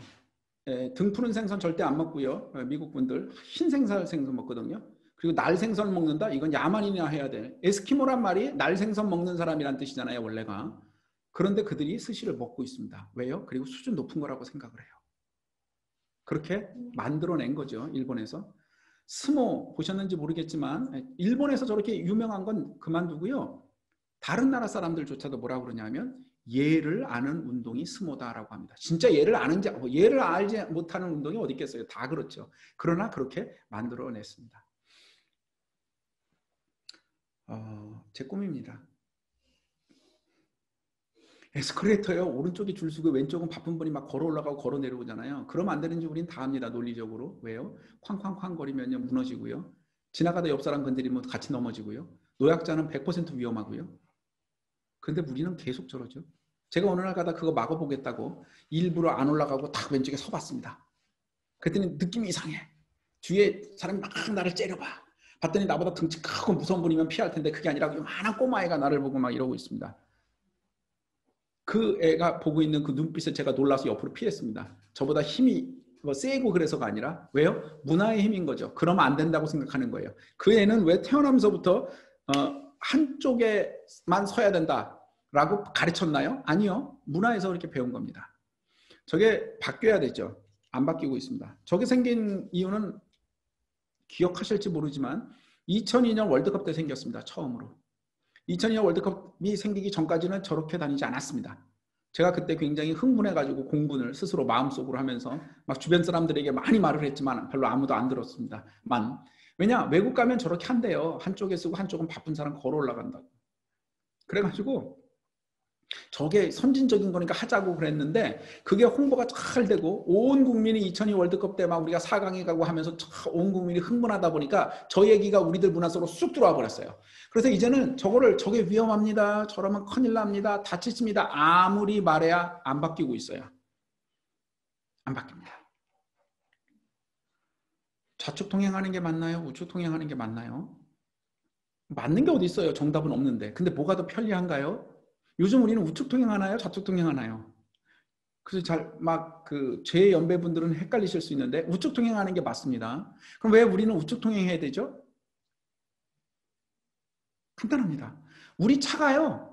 등 푸른 생선 절대 안 먹고요. 미국 분들 흰 생선 먹거든요. 그리고 날 생선 먹는다? 이건 야만이나 해야 돼. 에스키모란 말이 날 생선 먹는 사람이란 뜻이잖아요. 원래가. 그런데 그들이 스시를 먹고 있습니다. 왜요? 그리고 수준 높은 거라고 생각을 해요. 그렇게 만들어낸 거죠. 일본에서. 스모 보셨는지 모르겠지만 일본에서 저렇게 유명한 건 그만두고요. 다른 나라 사람들조차도 뭐라고 그러냐면 얘를 아는 운동이 스모다라고 합니다. 진짜 얘를 아는지 얘를 알지 못하는 운동이 어디 있겠어요. 다 그렇죠. 그러나 그렇게 만들어냈습니다. 제 꿈입니다. 에스컬레이터요. 오른쪽이 줄 서고 왼쪽은 바쁜 분이 막 걸어 올라가고 걸어 내려오잖아요. 그러면 안 되는지 우린 다 압니다. 논리적으로. 왜요? 쾅쾅쾅 거리면요 무너지고요. 지나가다 옆 사람 건드리면 같이 넘어지고요. 노약자는 100% 위험하고요. 그런데 우리는 계속 저러죠. 제가 어느 날 가다 그거 막아보겠다고 일부러 안 올라가고 딱 왼쪽에 서봤습니다. 그랬더니 느낌이 이상해. 뒤에 사람이 막 나를 째려봐. 봤더니 나보다 등치 크고 무서운 분이면 피할 텐데 그게 아니라 요만한 꼬마애가 나를 보고 막 이러고 있습니다. 그 애가 보고 있는 그 눈빛에 제가 놀라서 옆으로 피했습니다. 저보다 힘이 세고 그래서가 아니라 왜요? 문화의 힘인 거죠. 그러면 안 된다고 생각하는 거예요. 그 애는 왜 태어나면서부터 한쪽에만 서야 된다라고 가르쳤나요? 아니요. 문화에서 그렇게 배운 겁니다. 저게 바뀌어야 되죠. 안 바뀌고 있습니다. 저게 생긴 이유는 기억하실지 모르지만 2002년 월드컵 때 생겼습니다. 처음으로. 2002년 월드컵이 생기기 전까지는 저렇게 다니지 않았습니다. 제가 그때 굉장히 흥분해가지고 공분을 스스로 마음속으로 하면서 막 주변 사람들에게 많이 말을 했지만 별로 아무도 안 들었습니다. 왜냐? 외국 가면 저렇게 한대요. 한쪽에 쓰고 한쪽은 바쁜 사람 걸어 올라간다고. 그래가지고 저게 선진적인 거니까 하자고 그랬는데 그게 홍보가 잘 되고 온 국민이 2002 월드컵 때 막 우리가 4강에 가고 하면서 온 국민이 흥분하다 보니까 저 얘기가 우리들 문화 속으로 쑥 들어와 버렸어요. 그래서 이제는 저게 위험합니다. 저러면 큰일 납니다. 다치십니다. 아무리 말해야 안 바뀌고 있어요. 안 바뀝니다. 좌측 통행하는 게 맞나요? 우측 통행하는 게 맞나요? 맞는 게 어디 있어요? 정답은 없는데. 근데 뭐가 더 편리한가요? 요즘 우리는 우측 통행하나요? 좌측 통행하나요? 그래서 제 연배분들은 헷갈리실 수 있는데 우측 통행하는 게 맞습니다. 그럼 왜 우리는 우측 통행해야 되죠? 간단합니다. 우리 차가요.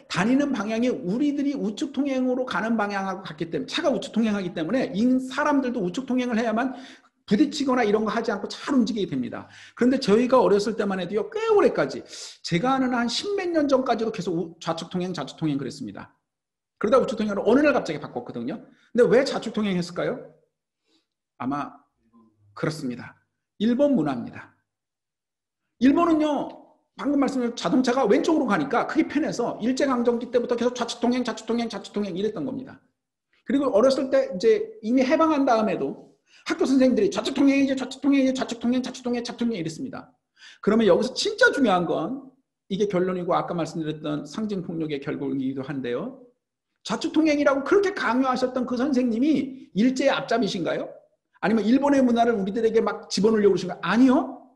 다니는 방향이 우리들이 우측 통행으로 가는 방향하고 같기 때문에 차가 우측 통행하기 때문에 사람들도 우측 통행을 해야만 부딪히거나 이런 거 하지 않고 잘 움직이게 됩니다. 그런데 저희가 어렸을 때만 해도요. 꽤 오래까지 제가 아는 한 10몇 년 전까지도 계속 좌측 통행 그랬습니다. 그러다 우측 통행으로 어느 날 갑자기 바꿨거든요. 근데 왜 좌측 통행했을까요? 아마 그렇습니다. 일본 문화입니다. 일본은요. 방금 말씀드린 자동차가 왼쪽으로 가니까 그게 편해서 일제강점기 때부터 계속 좌측 통행 이랬던 겁니다. 그리고 어렸을 때 이제 이미 해방한 다음에도 학교 선생님들이 좌측 통행이지 이랬습니다. 그러면 여기서 진짜 중요한 건 이게 결론이고 아까 말씀드렸던 상징폭력의 결국이기도 한데요. 좌측 통행이라고 그렇게 강요하셨던 그 선생님이 일제의 앞잡이신가요? 아니면 일본의 문화를 우리들에게 막 집어넣으려고 그러신 거예요? 아니요.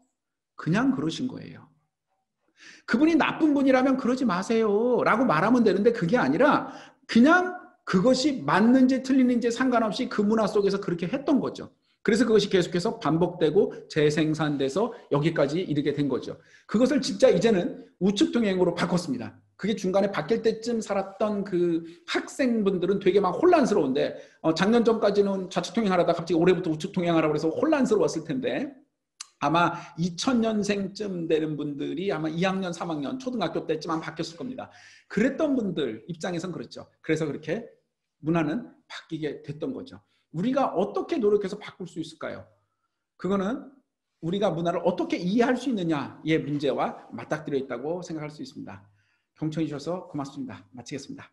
그냥 그러신 거예요. 그분이 나쁜 분이라면 그러지 마세요 라고 말하면 되는데 그게 아니라 그냥 그것이 맞는지 틀리는지 상관없이 그 문화 속에서 그렇게 했던 거죠. 그래서 그것이 계속해서 반복되고 재생산돼서 여기까지 이르게 된 거죠. 그것을 진짜 이제는 우측 통행으로 바꿨습니다. 그게 중간에 바뀔 때쯤 살았던 그 학생분들은 되게 막 혼란스러운데 작년 전까지는 좌측 통행하려다 갑자기 올해부터 우측 통행하라고 해서 혼란스러웠을 텐데 아마 2000년생쯤 되는 분들이 아마 2학년, 3학년, 초등학교 때쯤 아마 바뀌었을 겁니다. 그랬던 분들 입장에선 그렇죠. 그래서 그렇게 문화는 바뀌게 됐던 거죠. 우리가 어떻게 노력해서 바꿀 수 있을까요? 그거는 우리가 문화를 어떻게 이해할 수 있느냐의 문제와 맞닥뜨려 있다고 생각할 수 있습니다. 경청해 주셔서 고맙습니다. 마치겠습니다.